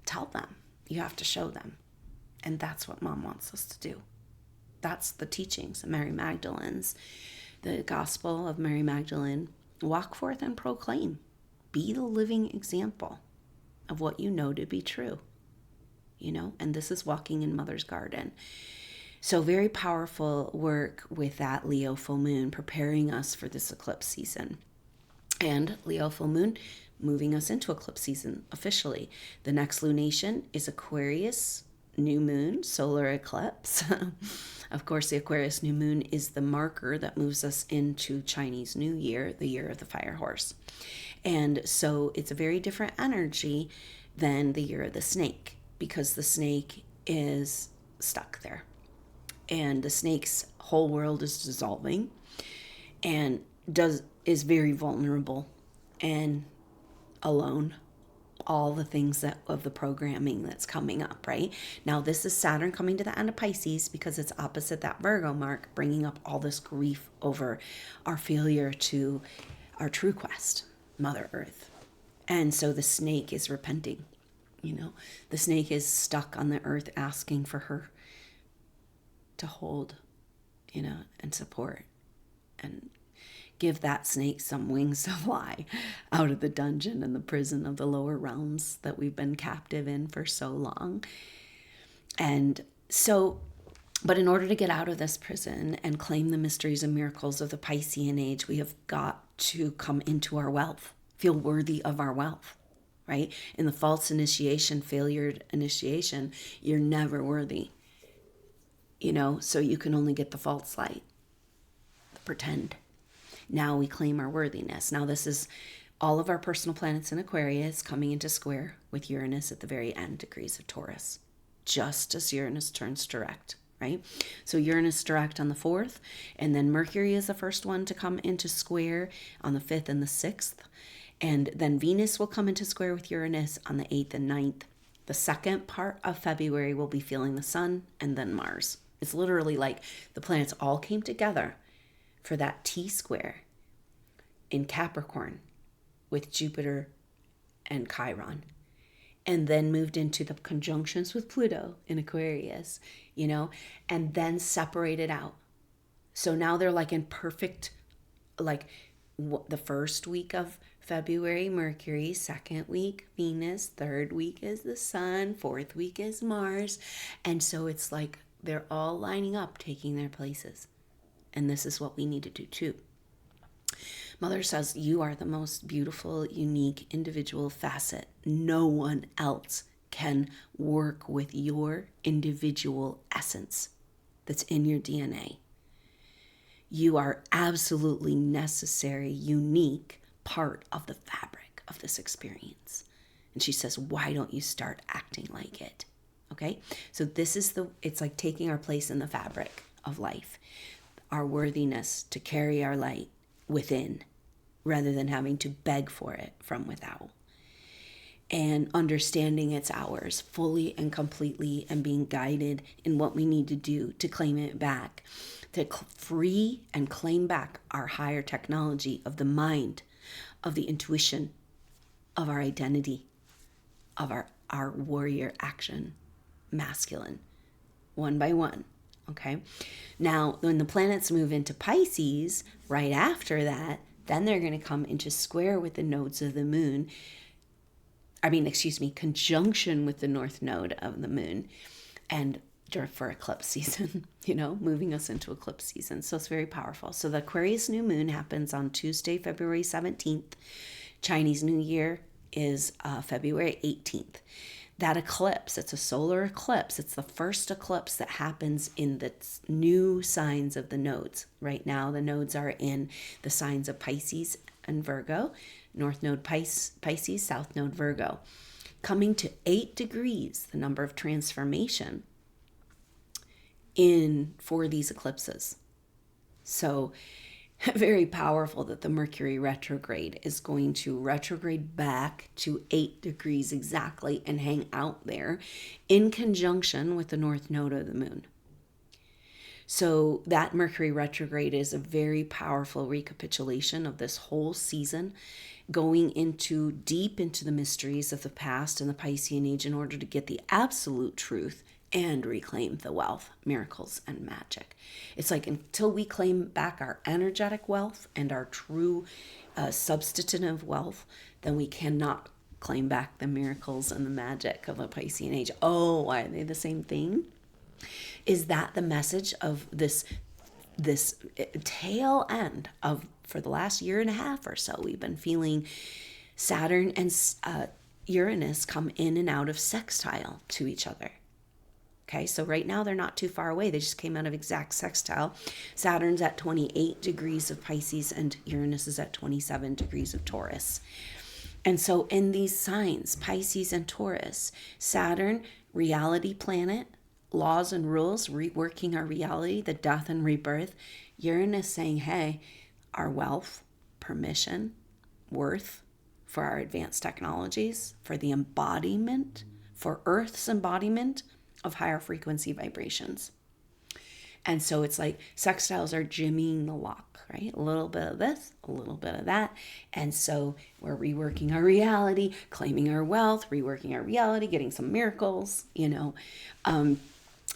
A: tell them. You have to show them. And that's what Mom wants us to do. That's the teachings of Mary Magdalene's, the gospel of Mary Magdalene. Walk forth and proclaim. Be the living example of what you know to be true. And this is walking in Mother's garden. So very powerful work with that Leo full moon, preparing us for this eclipse season. And Leo full moon moving us into eclipse season officially. The next lunation is Aquarius new moon, solar eclipse. Of course, the Aquarius new moon is the marker that moves us into Chinese New Year, the year of the fire horse. And so it's a very different energy than the year of the snake, because the snake is stuck there. And the snake's whole world is dissolving and is very vulnerable and alone. All the things of the programming that's coming up, right? Now, this is Saturn coming to the end of Pisces because it's opposite that Virgo mark, bringing up all this grief over our failure to our true quest, Mother Earth. And so the snake is repenting. The snake is stuck on the earth asking for her to hold, and support and give that snake some wings to fly out of the dungeon and the prison of the lower realms that we've been captive in for so long. And so, but in order to get out of this prison and claim the mysteries and miracles of the Piscean age, we have got to come into our wealth, feel worthy of our wealth, right? In the false initiation, failure initiation, you're never worthy, so you can only get the false light, the pretend. Now we claim our worthiness. Now this is all of our personal planets in Aquarius coming into square with Uranus at the very end degrees of Taurus, just as Uranus turns direct, right? So Uranus direct on the 4th, and then Mercury is the first one to come into square on the 5th and the 6th. And then Venus will come into square with Uranus on the 8th and 9th. The second part of February will be feeling the sun and then Mars. It's literally like the planets all came together for that T-square in Capricorn with Jupiter and Chiron, and then moved into the conjunctions with Pluto in Aquarius, and then separated out. So now they're like in perfect, the first week of February, Mercury, second week, Venus, third week is the sun, fourth week is Mars. And so it's like they're all lining up, taking their places. And this is what we need to do too. Mother says you are the most beautiful, unique, individual facet. No one else can work with your individual essence that's in your DNA. You are absolutely necessary, unique part of the fabric of this experience. And she says, why don't you start acting like it? Okay? So this is it's like taking our place in the fabric of life. Our worthiness to carry our light within rather than having to beg for it from without. and understanding it's ours fully and completely, and being guided in what we need to do to claim it back, to free and claim back our higher technology of the mind, of the intuition, of our identity, of our warrior action, masculine, one by one. Okay. Now, when the planets move into Pisces, right after that, then they're going to come into square with the nodes of the moon. Conjunction with the north node of the moon, and for eclipse season, moving us into eclipse season. So it's very powerful. So the Aquarius new moon happens on Tuesday, February 17th. Chinese New Year is February 18th. That eclipse, it's a solar eclipse. It's the first eclipse that happens in the new signs of the nodes. Right now, the nodes are in the signs of Pisces and Virgo. North node Pisces, south node Virgo. Coming to 8 degrees, the number of transformation for these eclipses. So very powerful that the Mercury retrograde is going to retrograde back to 8 degrees exactly and hang out there in conjunction with the north node of the moon. So that Mercury retrograde is a very powerful recapitulation of this whole season, going deep into the mysteries of the past and the Piscean age in order to get the absolute truth and reclaim the wealth, miracles, and magic. It's like until we claim back our energetic wealth and our true substantive wealth, then we cannot claim back the miracles and the magic of the Piscean age. Oh, why are they the same thing? Is that the message of this tail end of, for the last year and a half or so, we've been feeling Saturn and Uranus come in and out of sextile to each other. Okay, so right now they're not too far away. They just came out of exact sextile. Saturn's at 28 degrees of Pisces and Uranus is at 27 degrees of Taurus. And so in these signs, Pisces and Taurus, Saturn, reality planet, laws and rules, reworking our reality, the death and rebirth. Uranus saying, hey, our wealth, permission, worth for our advanced technologies, for the embodiment, for Earth's embodiment of higher frequency vibrations. And so it's like sextiles are jimmying the lock, right? A little bit of this, a little bit of that. And so we're reworking our reality, claiming our wealth, reworking our reality, getting some miracles,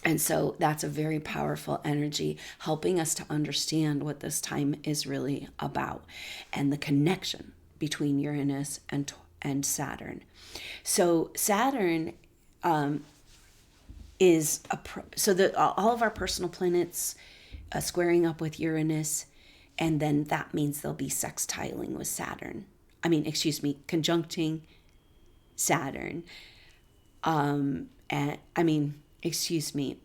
A: and so that's a very powerful energy, helping us to understand what this time is really about and the connection between Uranus and Saturn. So Saturn is all of our personal planets squaring up with Uranus, and then that means they'll be sextiling with Saturn. Conjuncting Saturn.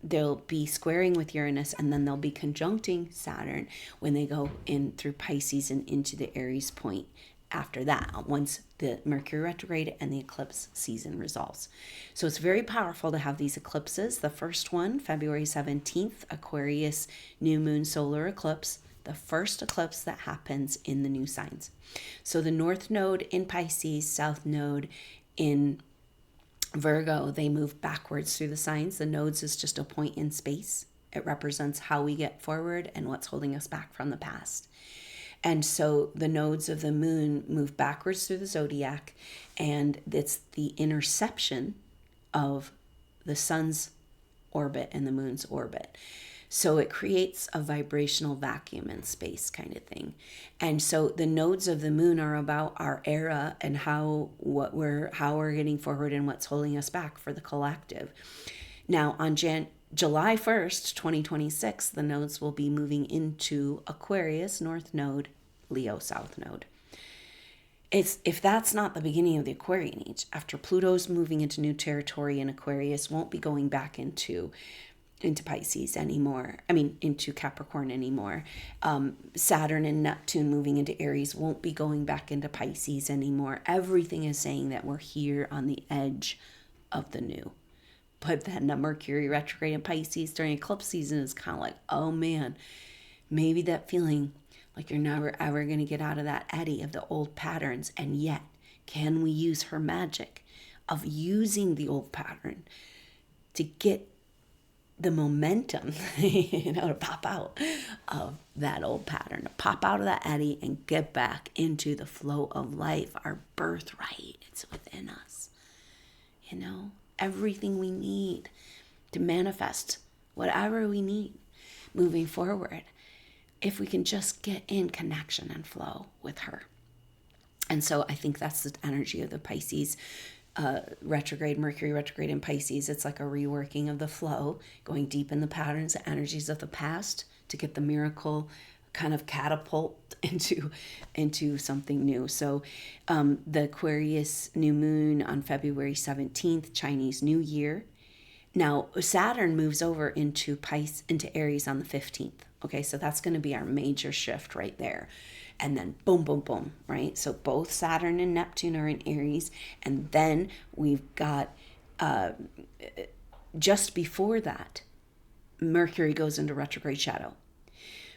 A: They'll be squaring with Uranus, and then they'll be conjuncting Saturn when they go in through Pisces and into the Aries point after that, once the Mercury retrograde and the eclipse season resolves. So it's very powerful to have these eclipses. The first one, February 17th, Aquarius new moon solar eclipse, the first eclipse that happens in the new signs. So the north node in Pisces, south node in Virgo, they move backwards through the signs. The nodes is just a point in space. It represents how we get forward and what's holding us back from the past. And so the nodes of the moon move backwards through the zodiac, and it's the interception of the sun's orbit and the moon's orbit. So it creates a vibrational vacuum in space kind of thing. And so the nodes of the moon are about our era and how we're getting forward and what's holding us back for the collective. Now on July 1st, 2026, the nodes will be moving into Aquarius, north node, Leo, south node. If that's not the beginning of the Aquarian age, after Pluto's moving into new territory in Aquarius, won't be going back into Pisces anymore. Into Capricorn anymore. Saturn and Neptune moving into Aries won't be going back into Pisces anymore. Everything is saying that we're here on the edge of the new. But then the Mercury retrograde in Pisces during eclipse season is kind of like, oh man, maybe that feeling like you're never ever going to get out of that eddy of the old patterns. And yet can we use her magic of using the old pattern to get the momentum, to pop out of that old pattern, to pop out of that eddy and get back into the flow of life, our birthright. It's within us. Everything we need to manifest whatever we need moving forward, if we can just get in connection and flow with her. And so I think that's the energy of the Pisces retrograde, Mercury retrograde in Pisces. It's like a reworking of the flow, going deep in the patterns and energies of the past to get the miracle kind of catapult into something new. So the Aquarius new moon on February 17th, Chinese New Year. Now Saturn moves over into Aries on the 15th. Okay, so that's going to be our major shift right there. And then boom, boom, boom, right? So both Saturn and Neptune are in Aries. And then we've got, just before that, Mercury goes into retrograde shadow.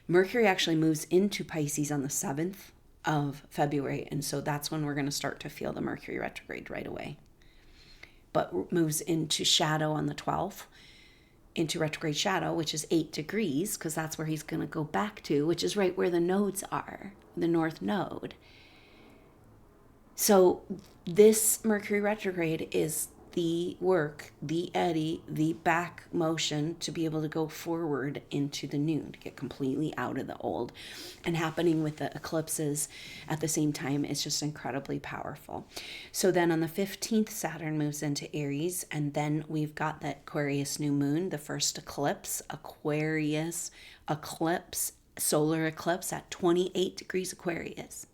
A: Mercury actually moves into Pisces on the 7th of February. And so that's when we're going to start to feel the Mercury retrograde right away. But moves into shadow on the 12th, into retrograde shadow, which is 8 degrees, because that's where he's going to go back to, which is right where the nodes are, the North Node. So this Mercury retrograde is the work, the eddy, the back motion to be able to go forward into the new, to get completely out of the old. And happening with the eclipses at the same time is just incredibly powerful. So then on the 15th, Saturn moves into Aries, and then we've got that Aquarius new moon, the first eclipse, Aquarius eclipse, solar eclipse at 28 degrees Aquarius.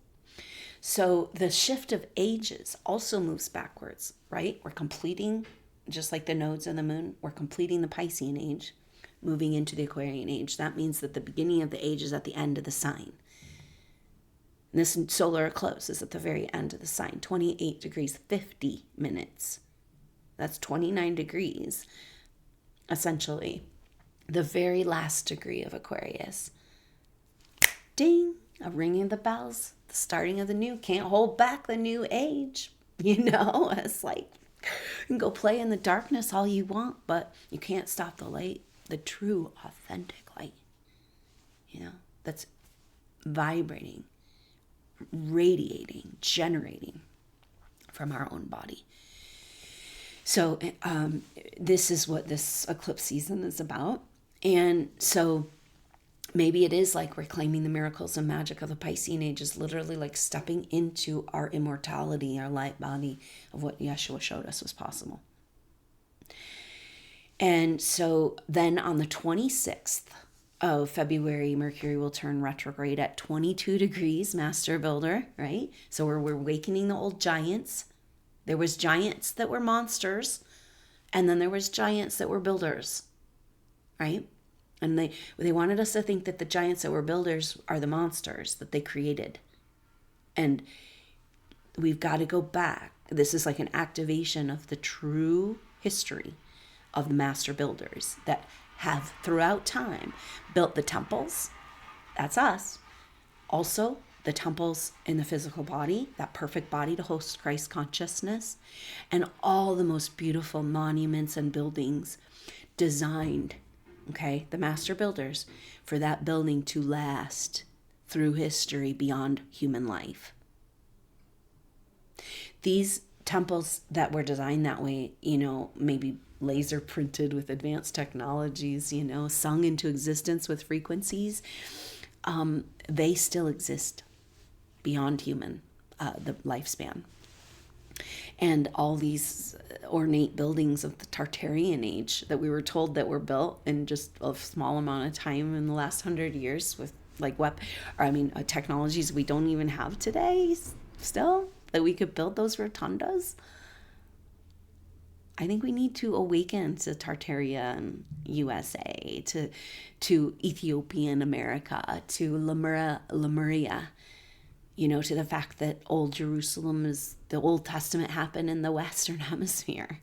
A: So the shift of ages also moves backwards, right? We're completing, just like the nodes of the moon, we're completing the Piscean age, moving into the Aquarian age. That means that the beginning of the age is at the end of the sign. And this solar eclipse is at the very end of the sign, 28 degrees, 50 minutes. That's 29 degrees, essentially. The very last degree of Aquarius. Ding, a ringing of the bells. The starting of the new, can't hold back the new age. It's like, you can go play in the darkness all you want, but you can't stop the light, the true, authentic light, that's vibrating, radiating, generating from our own body. So this is what this eclipse season is about. And so maybe it is like reclaiming the miracles and magic of the Piscean age, is literally like stepping into our immortality, our light body of what Yeshua showed us was possible. And so then on the 26th of February, Mercury will turn retrograde at 22 degrees, master builder, right? So we're awakening the old giants. There was giants that were monsters, and then there was giants that were builders, right? And they wanted us to think that the giants that were builders are the monsters that they created. And we've got to go back. This is like an activation of the true history of the master builders that have throughout time built the temples. That's us. Also, the temples in the physical body, that perfect body to host Christ consciousness, and all the most beautiful monuments and buildings designed, okay, the master builders, for that building to last through history beyond human life. These temples that were designed that way, maybe laser printed with advanced technologies, sung into existence with frequencies, they still exist beyond human, the lifespan. And all these ornate buildings of the Tartarian age that we were told that were built in just a small amount of time in the last 100 years with technologies we don't even have today still, that we could build those rotundas. I think we need to awaken to Tartarian USA, to Ethiopian America, to Lemuria, to the fact that the Old Testament happened in the Western Hemisphere.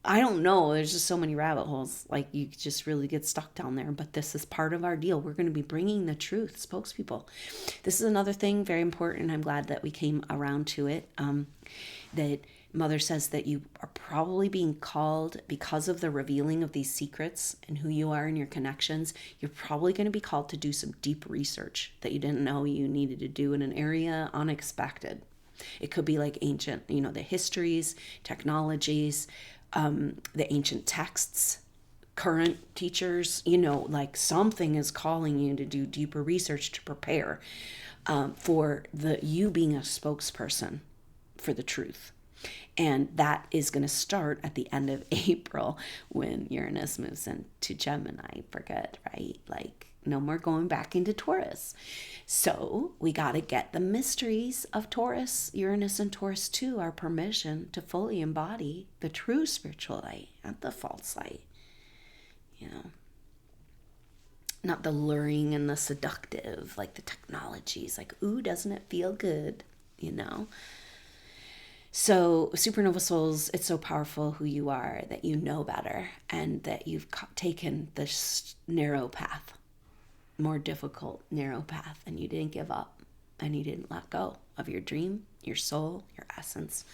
A: I don't know. There's just so many rabbit holes. Like, you just really get stuck down there. But this is part of our deal. We're going to be bringing the truth, spokespeople. This is another thing, very important. I'm glad that we came around to it. That Mother says that you are probably being called, because of the revealing of these secrets and who you are and your connections, you're probably going to be called to do some deep research that you didn't know you needed to do in an area unexpected. It could be like ancient, the histories, technologies, the ancient texts, current teachers, like something is calling you to do deeper research to prepare for you being a spokesperson for the truth. And that is going to start at the end of April when Uranus moves into Gemini. Forget, right? Like, no more going back into Taurus. So we got to get the mysteries of Taurus, Uranus and Taurus too, our permission to fully embody the true spiritual light, not the false light. Not the luring and the seductive, like the technologies, like, ooh, doesn't it feel good, So supernova souls, it's so powerful who you are, that you know better, and that you've taken this narrow path, more difficult narrow path, and you didn't give up, and you didn't let go of your dream, your soul, your essence.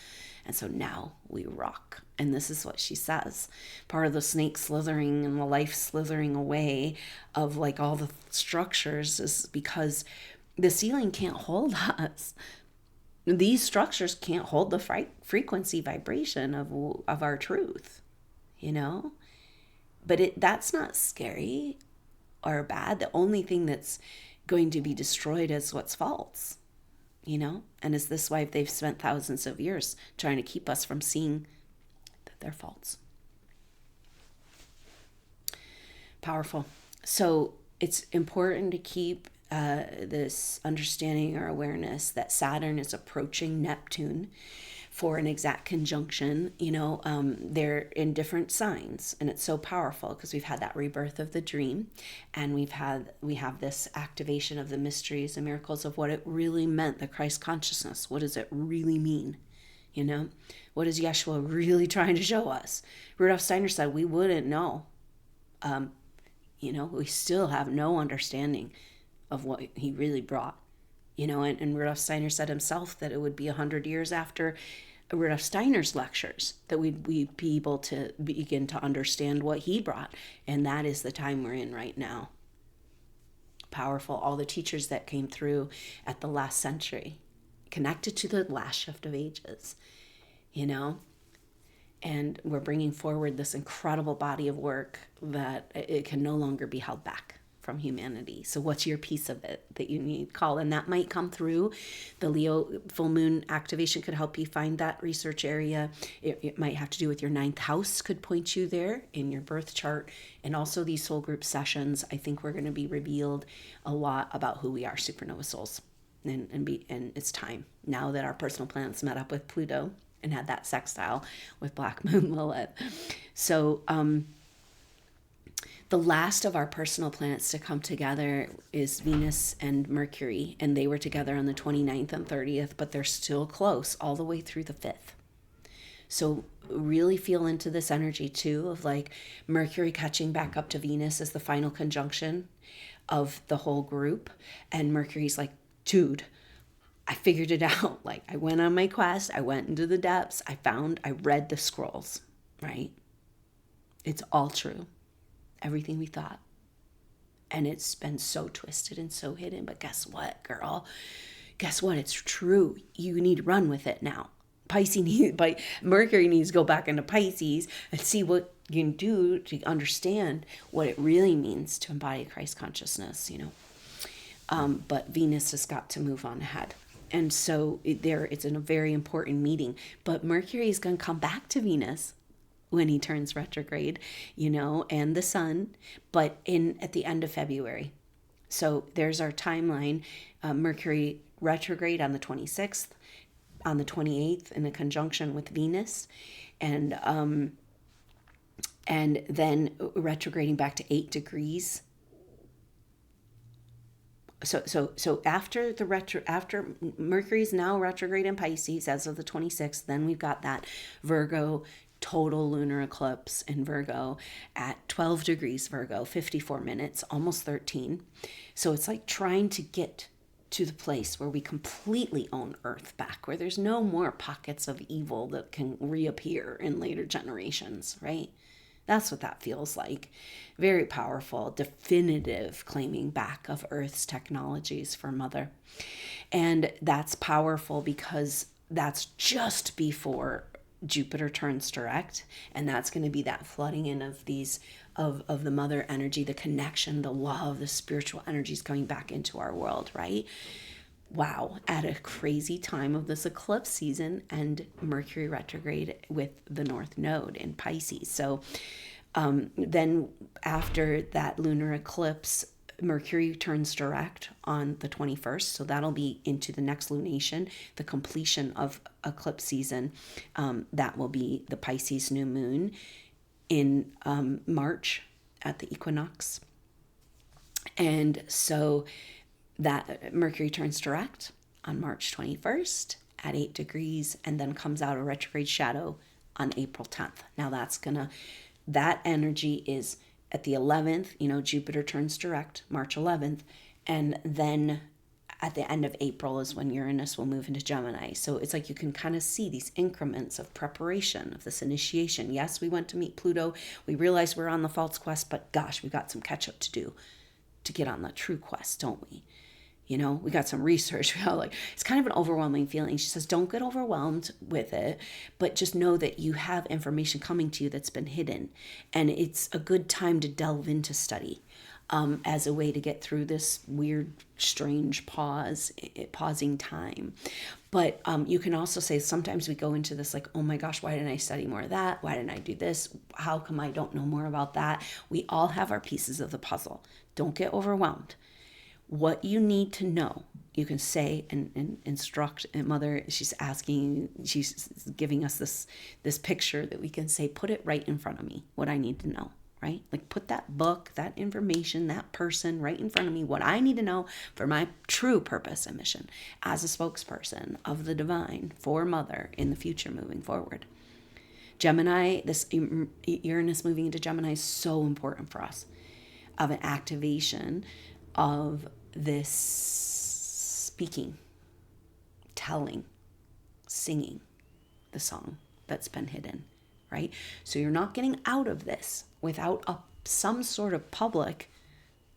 A: And so now we rock. And this is what she says. Part of the snake slithering and the life slithering away of like all the structures is because the ceiling can't hold us. These structures can't hold the frequency vibration of our truth, But that's not scary or bad. The only thing that's going to be destroyed is what's false, And is this why they've spent thousands of years trying to keep us from seeing that they're false? Powerful. So it's important to keep this understanding or awareness that Saturn is approaching Neptune for an exact conjunction. They're in different signs, and it's so powerful because we've had that rebirth of the dream, and we have this activation of the mysteries and miracles of what it really meant, the Christ consciousness. What does it really mean? What is Yeshua really trying to show us? Rudolf Steiner said we wouldn't know. We still have no understanding of what he really brought. And Rudolf Steiner said himself that it would be 100 years after Rudolf Steiner's lectures that we'd be able to begin to understand what he brought. And that is the time we're in right now. Powerful. All the teachers that came through at the last century, connected to the last shift of ages, And we're bringing forward this incredible body of work that it can no longer be held back from humanity. So what's your piece of it that you need call? And that might come through the Leo full moon activation could help you find that research area. It might have to do with your 9th house, could point you there in your birth chart. And also these soul group sessions, I think we're going to be revealed a lot about who we are, supernova souls. And it's time now that our personal planets met up with Pluto and had that sextile with Black Moon Lilith. So the last of our personal planets to come together is Venus and Mercury, and they were together on the 29th and 30th, but they're still close all the way through the 5th. So really feel into this energy too of like Mercury catching back up to Venus as the final conjunction of the whole group. And Mercury's like, dude, I figured it out. Like, I went on my quest. I went into the depths. I read the scrolls, right? It's all true. Everything we thought. And it's been so twisted and so hidden. But guess what, girl? Guess what? It's true. You need to run with it now. Mercury needs to go back into Pisces and see what you can do to understand what it really means to embody Christ consciousness, But Venus has got to move on ahead. And so it's in a very important meeting. But Mercury is going to come back to Venus when he turns retrograde, and the sun, but at the end of February. So there's our timeline. Mercury retrograde on the 26th, on the 28th in a conjunction with Venus, and then retrograding back to 8 degrees. So after Mercury's now retrograde in Pisces as of the 26th, then we've got that Virgo total lunar eclipse in Virgo at 12 degrees Virgo, 54 minutes, almost 13. So it's like trying to get to the place where we completely own Earth back, where there's no more pockets of evil that can reappear in later generations, right? That's what that feels like. Very powerful, definitive claiming back of Earth's technologies for Mother. And that's powerful because that's just before Jupiter turns direct, and that's going to be that flooding in of these of the mother energy, the connection, the love, the spiritual energies coming back into our world, right? Wow, at a crazy time of this eclipse season and Mercury retrograde with the North Node in Pisces. So then after that lunar eclipse, Mercury turns direct on the 21st. So that'll be into the next lunation, the completion of eclipse season. That will be the Pisces new moon in March at the equinox. And so that Mercury turns direct on March 21st at 8 degrees and then comes out of retrograde shadow on April 10th. Now that energy is at the 11th, Jupiter turns direct March 11th. And then at the end of April is when Uranus will move into Gemini. So it's like you can kind of see these increments of preparation, of this initiation. Yes, we went to meet Pluto. We realized we're on the false quest, but gosh, we got some catch up to do to get on the true quest, don't we? We got some research. It's kind of an overwhelming feeling. She says, don't get overwhelmed with it, but just know that you have information coming to you that's been hidden. And it's a good time to delve into study as a way to get through this weird, strange pausing time. But you can also say sometimes we go into this like, oh my gosh, why didn't I study more of that? Why didn't I do this? How come I don't know more about that? We all have our pieces of the puzzle. Don't get overwhelmed. What you need to know, you can say and instruct. And Mother, she's giving us this picture that we can say, put it right in front of me, what I need to know, right? Like put that book, that information, that person right in front of me, what I need to know for my true purpose and mission as a spokesperson of the divine for Mother in the future moving forward. Gemini, this Uranus moving into Gemini is so important for us, of an activation of this speaking, telling, singing the song that's been hidden, right? So you're not getting out of this without some sort of public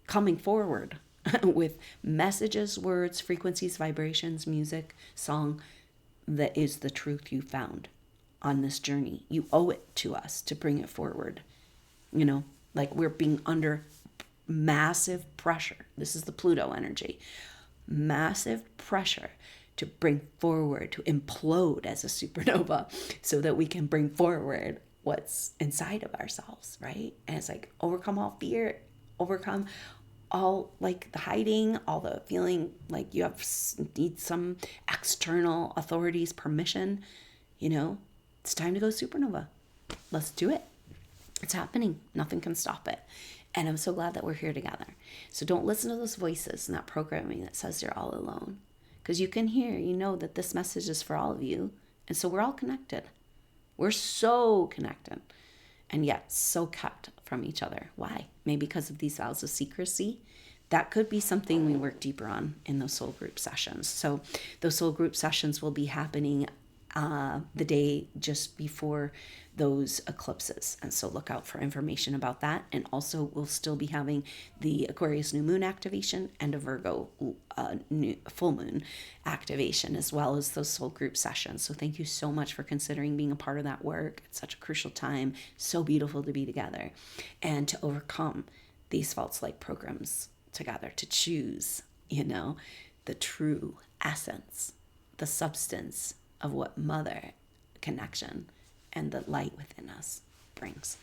A: coming forward with messages, words, frequencies, vibrations, music, song that is the truth you found on this journey. You owe it to us to bring it forward. Like we're being under massive pressure. This is the Pluto energy. Massive pressure to bring forward, to implode as a supernova so that we can bring forward what's inside of ourselves, right? And it's like overcome all fear, overcome all like the hiding, all the feeling like you need some external authority's permission. It's time to go supernova. Let's do it. It's happening. Nothing can stop it. And I'm so glad that we're here together. So don't listen to those voices and that programming that says you're all alone. Because you can hear, that this message is for all of you. And so we're all connected. We're so connected. And yet so kept from each other. Why? Maybe because of these vows of secrecy. That could be something we work deeper on in those soul group sessions. So those soul group sessions will be happening the day just before those eclipses. And so look out for information about that. And also we'll still be having the Aquarius new moon activation and a Virgo new full moon activation, as well as those soul group sessions. So thank you so much for considering being a part of that work. It's such a crucial time. So beautiful to be together and to overcome these false light programs together, to choose, the true essence, the substance of what Mother connection and the light within us brings.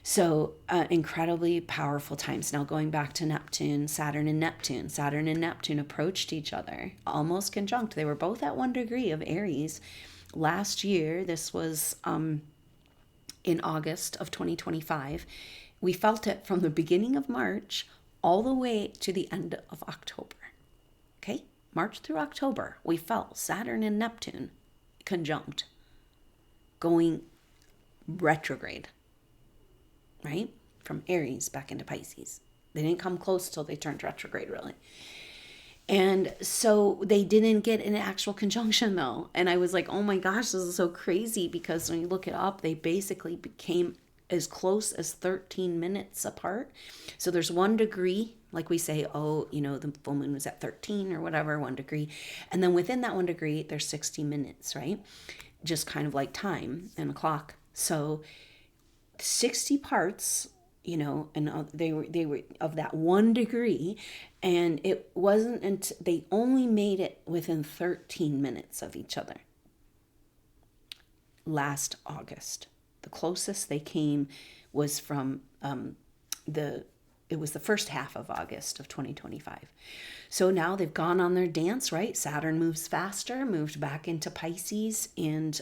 A: So incredibly powerful times. Now going back to Neptune, Saturn and Neptune approached each other, almost conjunct. They were both at 1 degree of Aries last year. This was in August of 2025. We felt it from the beginning of March all the way to the end of October. Okay? March through October, we felt Saturn and Neptune conjunct, going retrograde, right? From Aries back into Pisces. They didn't come close till they turned retrograde, really. And so they didn't get an actual conjunction though. And I was like, oh my gosh, this is so crazy, because when you look it up, they basically became as close as 13 minutes apart. So there's 1 degree, like we say, oh, you know, the full moon was at 13 or whatever, 1 degree. And then within that 1 degree, there's 60 minutes, right? Just kind of like time and a clock. So 60 parts, you know, and they were of that 1 degree, and it wasn't until they only made it within 13 minutes of each other. Last August, the closest they came was from it was the first half of August of 2025. So now they've gone on their dance, right? Saturn moves faster, moved back into Pisces, and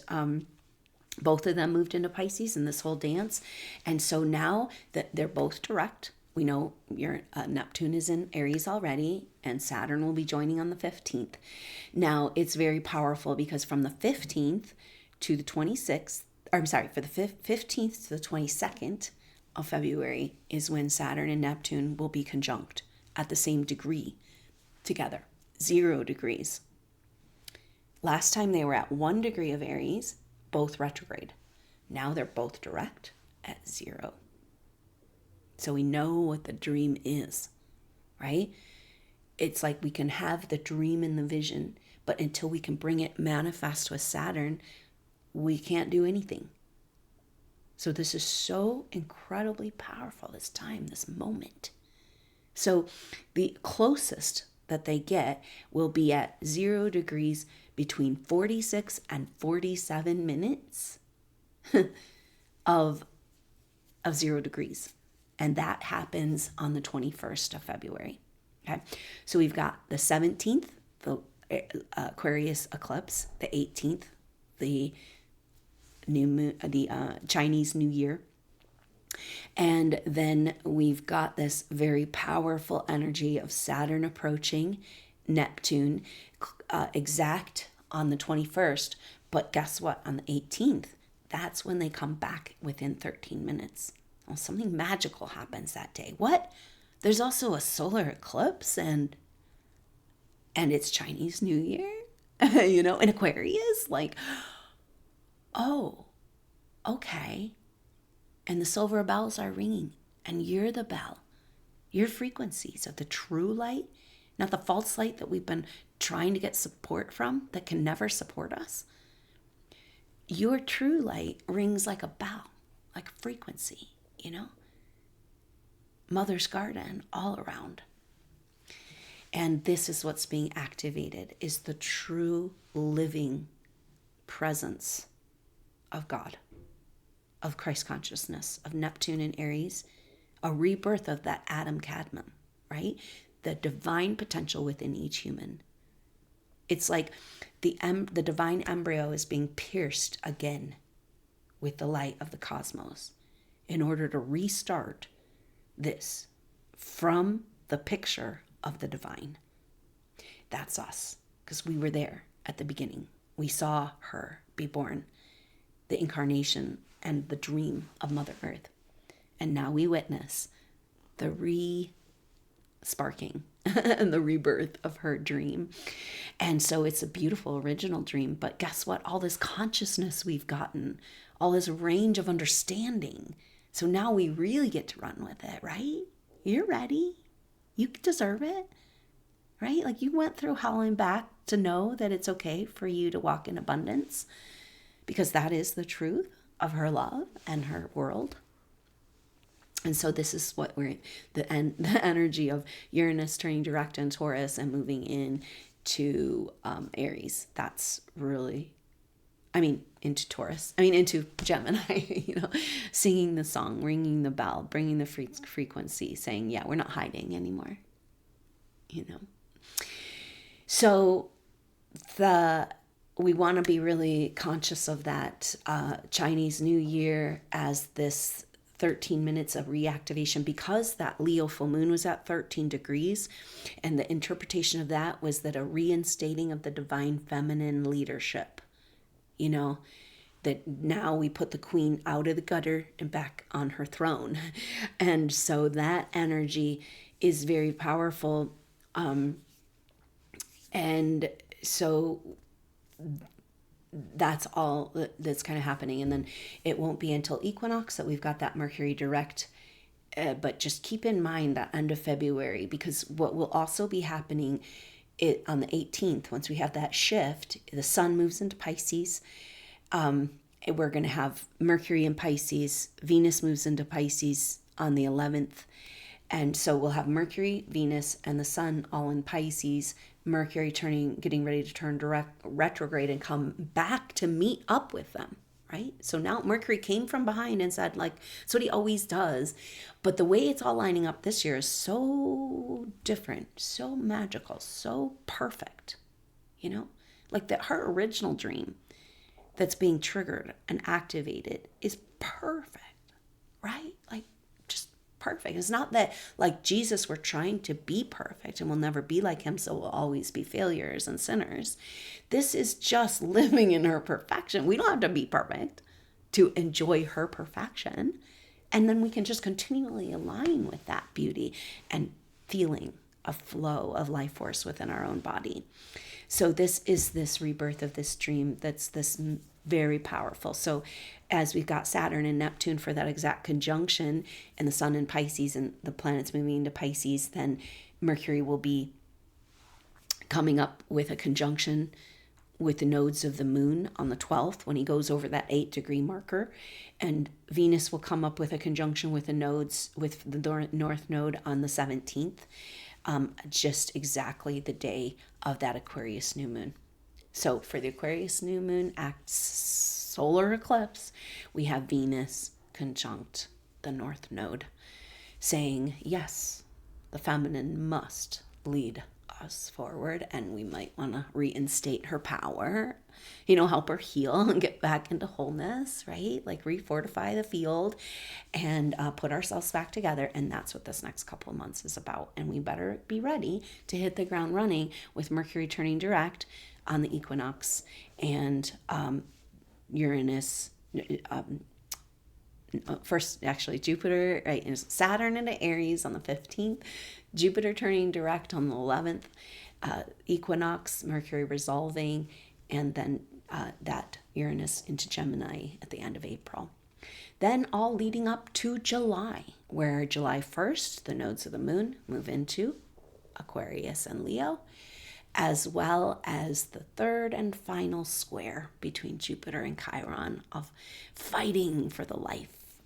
A: both of them moved into Pisces in this whole dance. And so now that they're both direct, we know your Neptune is in Aries already, and Saturn will be joining on the 15th. Now, it's very powerful because from the 15th to the 26th, or I'm sorry, for the 15th to the 22nd of February is when Saturn and Neptune will be conjunct at the same degree together, 0 degrees. Last time they were at 1 degree of Aries, both retrograde. Now they're both direct at 0. So we know what the dream is, right? It's like we can have the dream and the vision, but until we can bring it manifest with Saturn, we can't do anything. So this is so incredibly powerful, this time, this moment. So the closest that they get will be at 0 degrees between 46 and 47 minutes of 0 degrees. And that happens on the 21st of February. Okay. So we've got the 17th, the Aquarius eclipse, the 18th, the new moon, the Chinese New Year. And then we've got this very powerful energy of Saturn approaching Neptune, exact on the 21st. But guess what? On the 18th, that's when they come back within 13 minutes. Well, something magical happens that day. What? There's also a solar eclipse, and it's Chinese New Year, you know, in Aquarius. Like, oh, okay. And the silver bells are ringing, and you're the bell. Your frequency, so the true light, not the false light that we've been trying to get support from that can never support us. Your true light rings like a bell, like a frequency, you know? Mother's garden all around. And this is what's being activated, is the true living presence of God, of Christ consciousness, of Neptune and Aries, a rebirth of that Adam Cadmon, right? The divine potential within each human. It's like the divine embryo is being pierced again with the light of the cosmos in order to restart this from the picture of the divine. That's us, because we were there at the beginning. We saw her be born, the incarnation and the dream of Mother Earth. And now we witness the re-sparking and the rebirth of her dream. And so it's a beautiful original dream. But guess what? All this consciousness we've gotten, all this range of understanding. So now we really get to run with it, right? You're ready. You deserve it, right? Like you went through hell and back to know that it's okay for you to walk in abundance, because that is the truth of her love and her world. And so this is what the energy of Uranus turning direct in Taurus and moving into Aries. That's really, into Taurus. Into Gemini, singing the song, ringing the bell, bringing the frequency, saying, yeah, we're not hiding anymore, So we want to be really conscious of that Chinese New Year as this 13 minutes of reactivation, because that Leo full moon was at 13 degrees. And the interpretation of that was that a reinstating of the divine feminine leadership, that now we put the queen out of the gutter and back on her throne. And so that energy is very powerful. And so that's all that's kind of happening. And then it won't be until equinox that we've got that Mercury direct. But just keep in mind that end of February, because what will also be happening on the 18th, once we have that shift, the sun moves into Pisces. We're going to have Mercury in Pisces. Venus moves into Pisces on the 11th. And so we'll have Mercury, Venus, and the sun all in Pisces. Mercury getting ready to turn retrograde and come back to meet up with them, right? So now Mercury came from behind and said, like, that's what he always does. But the way it's all lining up this year is so different, so magical, so perfect, like that her original dream that's being triggered and activated is perfect, right? Like, just perfect. It's not that like Jesus, we're trying to be perfect and we'll never be like him, so we'll always be failures and sinners. This is just living in her perfection. We don't have to be perfect to enjoy her perfection. And then we can just continually align with that beauty and feeling a flow of life force within our own body. So this is this rebirth of this dream that's this very powerful. So as we've got Saturn and Neptune for that exact conjunction, and the sun in Pisces and the planets moving into Pisces, then Mercury will be coming up with a conjunction with the nodes of the moon on the 12th when he goes over that 8-degree marker. And Venus will come up with a conjunction with the nodes, with the north node on the 17th, just exactly the day of that Aquarius new moon. So for the Aquarius new moon solar eclipse, we have Venus conjunct the north node, saying, yes, the feminine must lead us forward, and we might want to reinstate her power, help her heal and get back into wholeness, right? Like refortify the field and put ourselves back together. And that's what this next couple of months is about. And we better be ready to hit the ground running with Mercury turning direct on the equinox and Uranus, first actually Jupiter, right, and Saturn into Aries on the 15th, Jupiter turning direct on the 11th, equinox, Mercury resolving, and then that Uranus into Gemini at the end of April. Then all leading up to July, where July 1st, the nodes of the moon move into Aquarius and Leo, as well as the third and final square between Jupiter and Chiron of fighting for the life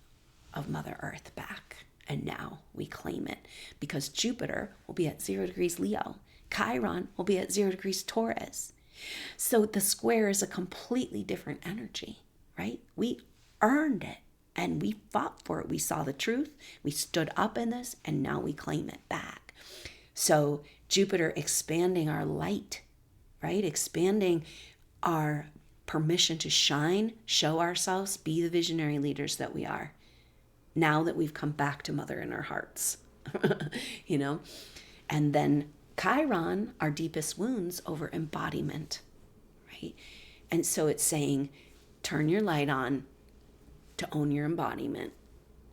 A: of Mother Earth back. And now we claim it, because Jupiter will be at 0 degrees Leo. Chiron will be at 0 degrees Taurus. So the square is a completely different energy, right? We earned it and we fought for it. We saw the truth. We stood up in this, and now we claim it back. So Jupiter expanding our light, right? Expanding our permission to shine, show ourselves, be the visionary leaders that we are. Now that we've come back to Mother in our hearts, And then Chiron, our deepest wounds, over embodiment, right? And so it's saying, turn your light on to own your embodiment,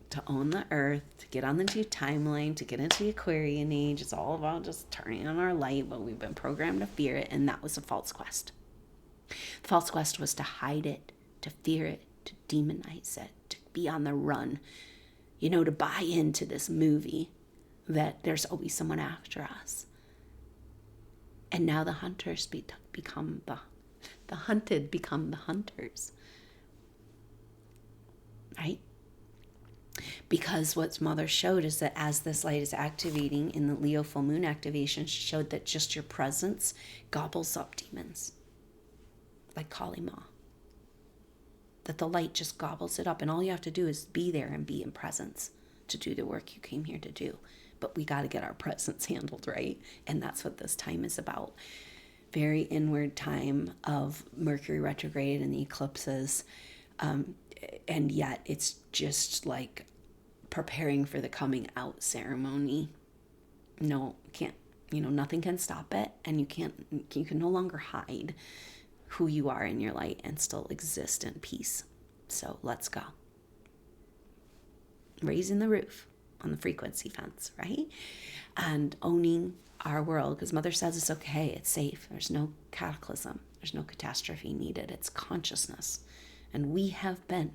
A: to own the earth, to get on the new timeline, to get into the Aquarian age. It's all about just turning on our light, but we've been programmed to fear it, and that was a false quest. The false quest was to hide it, to fear it, to demonize it, to be on the run, to buy into this movie that there's always someone after us. And now the hunters become the hunted become the hunters, right? Because what Mother showed is that as this light is activating in the Leo full moon activation, she showed that just your presence gobbles up demons, like Kali Ma. That the light just gobbles it up, and all you have to do is be there and be in presence to do the work you came here to do. But we got to get our presence handled right, and that's what this time is about. Very inward time of Mercury retrograde and the eclipses, and yet it's just like preparing for the coming out ceremony. No, can't, nothing can stop it, and you can no longer hide. who you are in your light and still exist in peace. So let's go. Raising the roof on the frequency fence, right? And owning our world, because Mother says it's okay, it's safe. There's no cataclysm. There's no catastrophe needed. It's consciousness. And we have been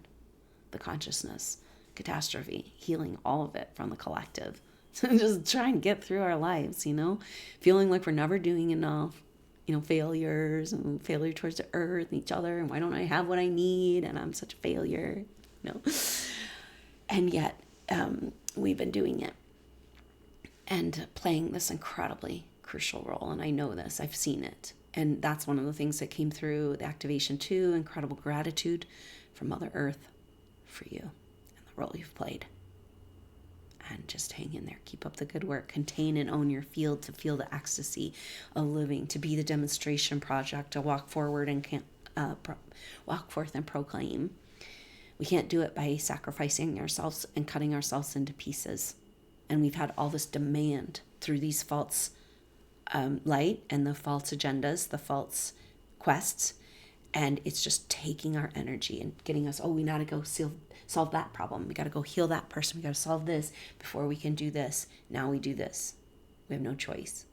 A: the consciousness, catastrophe, healing all of it from the collective. So just try and get through our lives, feeling like we're never doing enough, failures and failure towards the earth and each other. And why don't I have what I need? And I'm such a failure, And yet we've been doing it and playing this incredibly crucial role. And I know this, I've seen it. And that's one of the things that came through the activation too. Incredible gratitude for Mother Earth, for you, and the role you've played. And just hang in there. Keep up the good work. Contain and own your field to feel the ecstasy of living, to be the demonstration project, to walk forward and walk forth and proclaim. We can't do it by sacrificing ourselves and cutting ourselves into pieces. And we've had all this demand through these false light and the false agendas, the false quests. And it's just taking our energy and getting us, we got to go solve that problem. We got to go heal that person. We got to solve this before we can do this. Now we do this. We have no choice.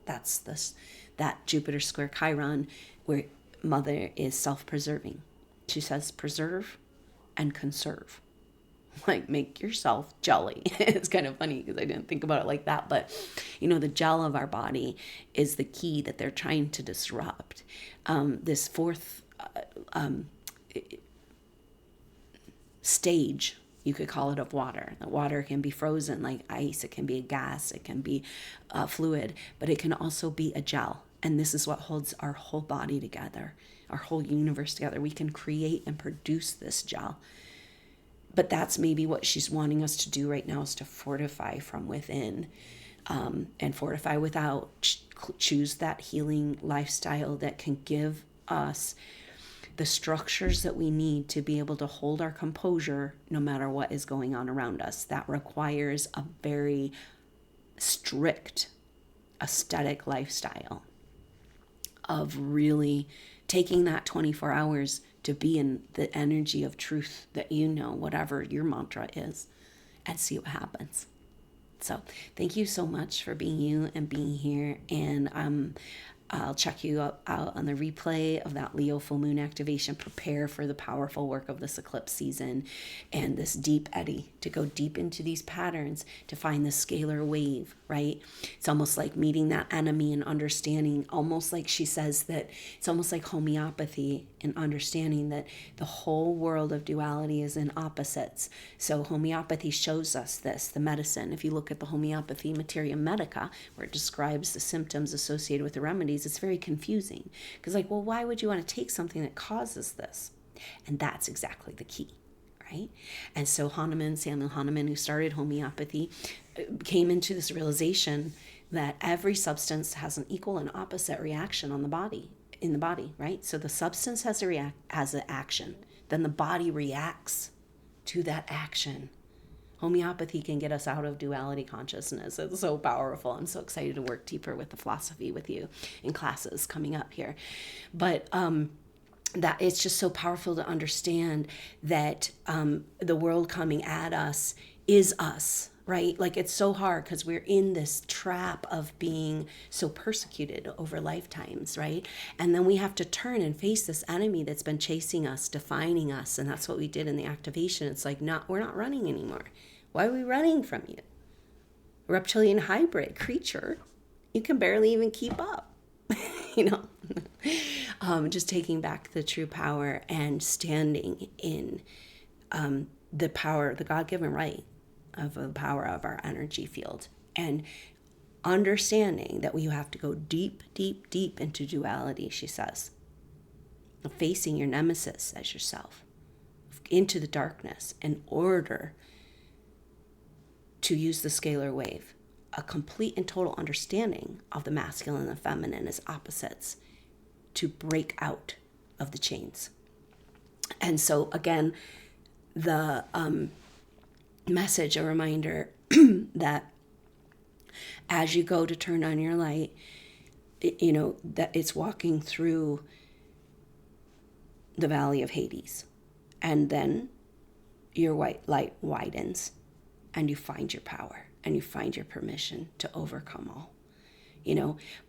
A: That's that Jupiter square Chiron, where Mother is self-preserving. She says preserve and conserve. Like, make yourself jelly. It's kind of funny because I didn't think about it like that. But, the gel of our body is the key that they're trying to disrupt. This fourth stage, you could call it, of water. The water can be frozen like ice. It can be a gas. It can be a fluid. But it can also be a gel. And this is what holds our whole body together, our whole universe together. We can create and produce this gel. But that's maybe what she's wanting us to do right now, is to fortify from within, and fortify without. Choose that healing lifestyle that can give us the structures that we need to be able to hold our composure no matter what is going on around us. That requires a very strict aesthetic lifestyle of really taking that 24 hours to be in the energy of truth that whatever your mantra is, and see what happens. So thank you so much for being you and being here. And I'll check you out on the replay of that Leo full moon activation. Prepare for the powerful work of this eclipse season and this deep eddy, to go deep into these patterns, to find the scalar wave, right? It's almost like meeting that enemy and understanding, almost like she says that it's almost like homeopathy, and understanding that the whole world of duality is in opposites. So homeopathy shows us this, the medicine. If you look at the homeopathy Materia Medica, where it describes the symptoms associated with the remedies, it's very confusing. Because why would you want to take something that causes this? And that's exactly the key, right? And so Samuel Hahnemann, who started homeopathy, came into this realization that every substance has an equal and opposite reaction in the body, right? So the substance has an action, then the body reacts to that action. Homeopathy can get us out of duality consciousness. It's so powerful. I'm so excited to work deeper with the philosophy with you in classes coming up here. But that it's just so powerful to understand that the world coming at us is us, right? It's so hard because we're in this trap of being so persecuted over lifetimes, right? And then we have to turn and face this enemy that's been chasing us, defining us. And that's what we did in the activation. It's we're not running anymore. Why are we running from you? Reptilian hybrid creature. You can barely even keep up, just taking back the true power and standing in the power, the God-given right of the power of our energy field, and understanding that we have to go deep, deep, deep into duality, she says. Facing your nemesis as yourself into the darkness in order to use the scalar wave, a complete and total understanding of the masculine and the feminine as opposites, to break out of the chains. And so again, the message, a reminder that as you go to turn on your light, that it's walking through the valley of Hades. And then your white light widens and you find your power and you find your permission to overcome all.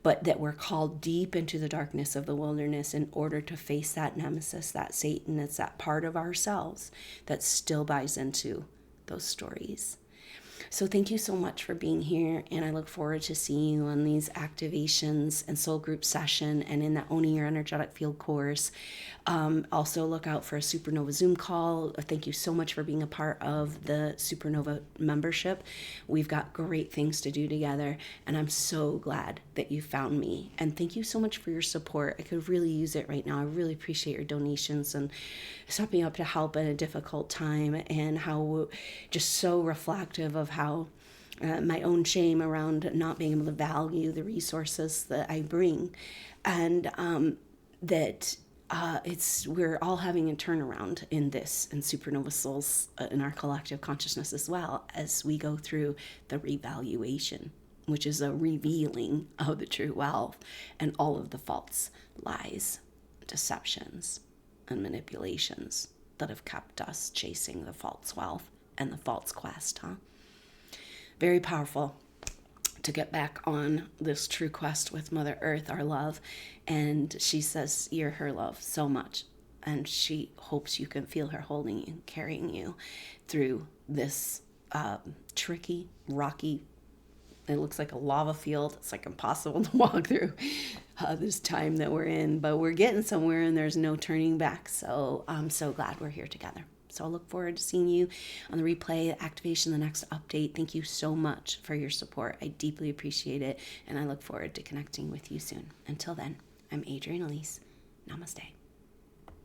A: But that we're called deep into the darkness of the wilderness in order to face that nemesis, that Satan. It's that part of ourselves that still buys into those stories. So thank you so much for being here, and I look forward to seeing you on these activations and soul group session and in that Owning Your Energetic Field course. Also look out for a SuperNova Zoom call. Thank you so much for being a part of the SuperNova membership. We've got great things to do together, and I'm so glad that you found me. And thank you so much for your support. I could really use it right now. I really appreciate your donations and stepping up to help in a difficult time, and how just so reflective of how my own shame around not being able to value the resources that I bring, and that we're all having a turnaround in this, in supernova souls, in our collective consciousness, as well as we go through the revaluation, which is a revealing of the true wealth and all of the false lies, deceptions, and manipulations that have kept us chasing the false wealth and the false quest, Very powerful to get back on this true quest with Mother Earth, our love. And she says you're her love so much. And she hopes you can feel her holding you, carrying you through this tricky, rocky, it looks like a lava field. It's like impossible to walk through this time that we're in. But we're getting somewhere, and there's no turning back. So I'm so glad we're here together. So I look forward to seeing you on the replay, activation, the next update. Thank you so much for your support. I deeply appreciate it, and I look forward to connecting with you soon. Until then, I'm Adrienne Elise. Namaste.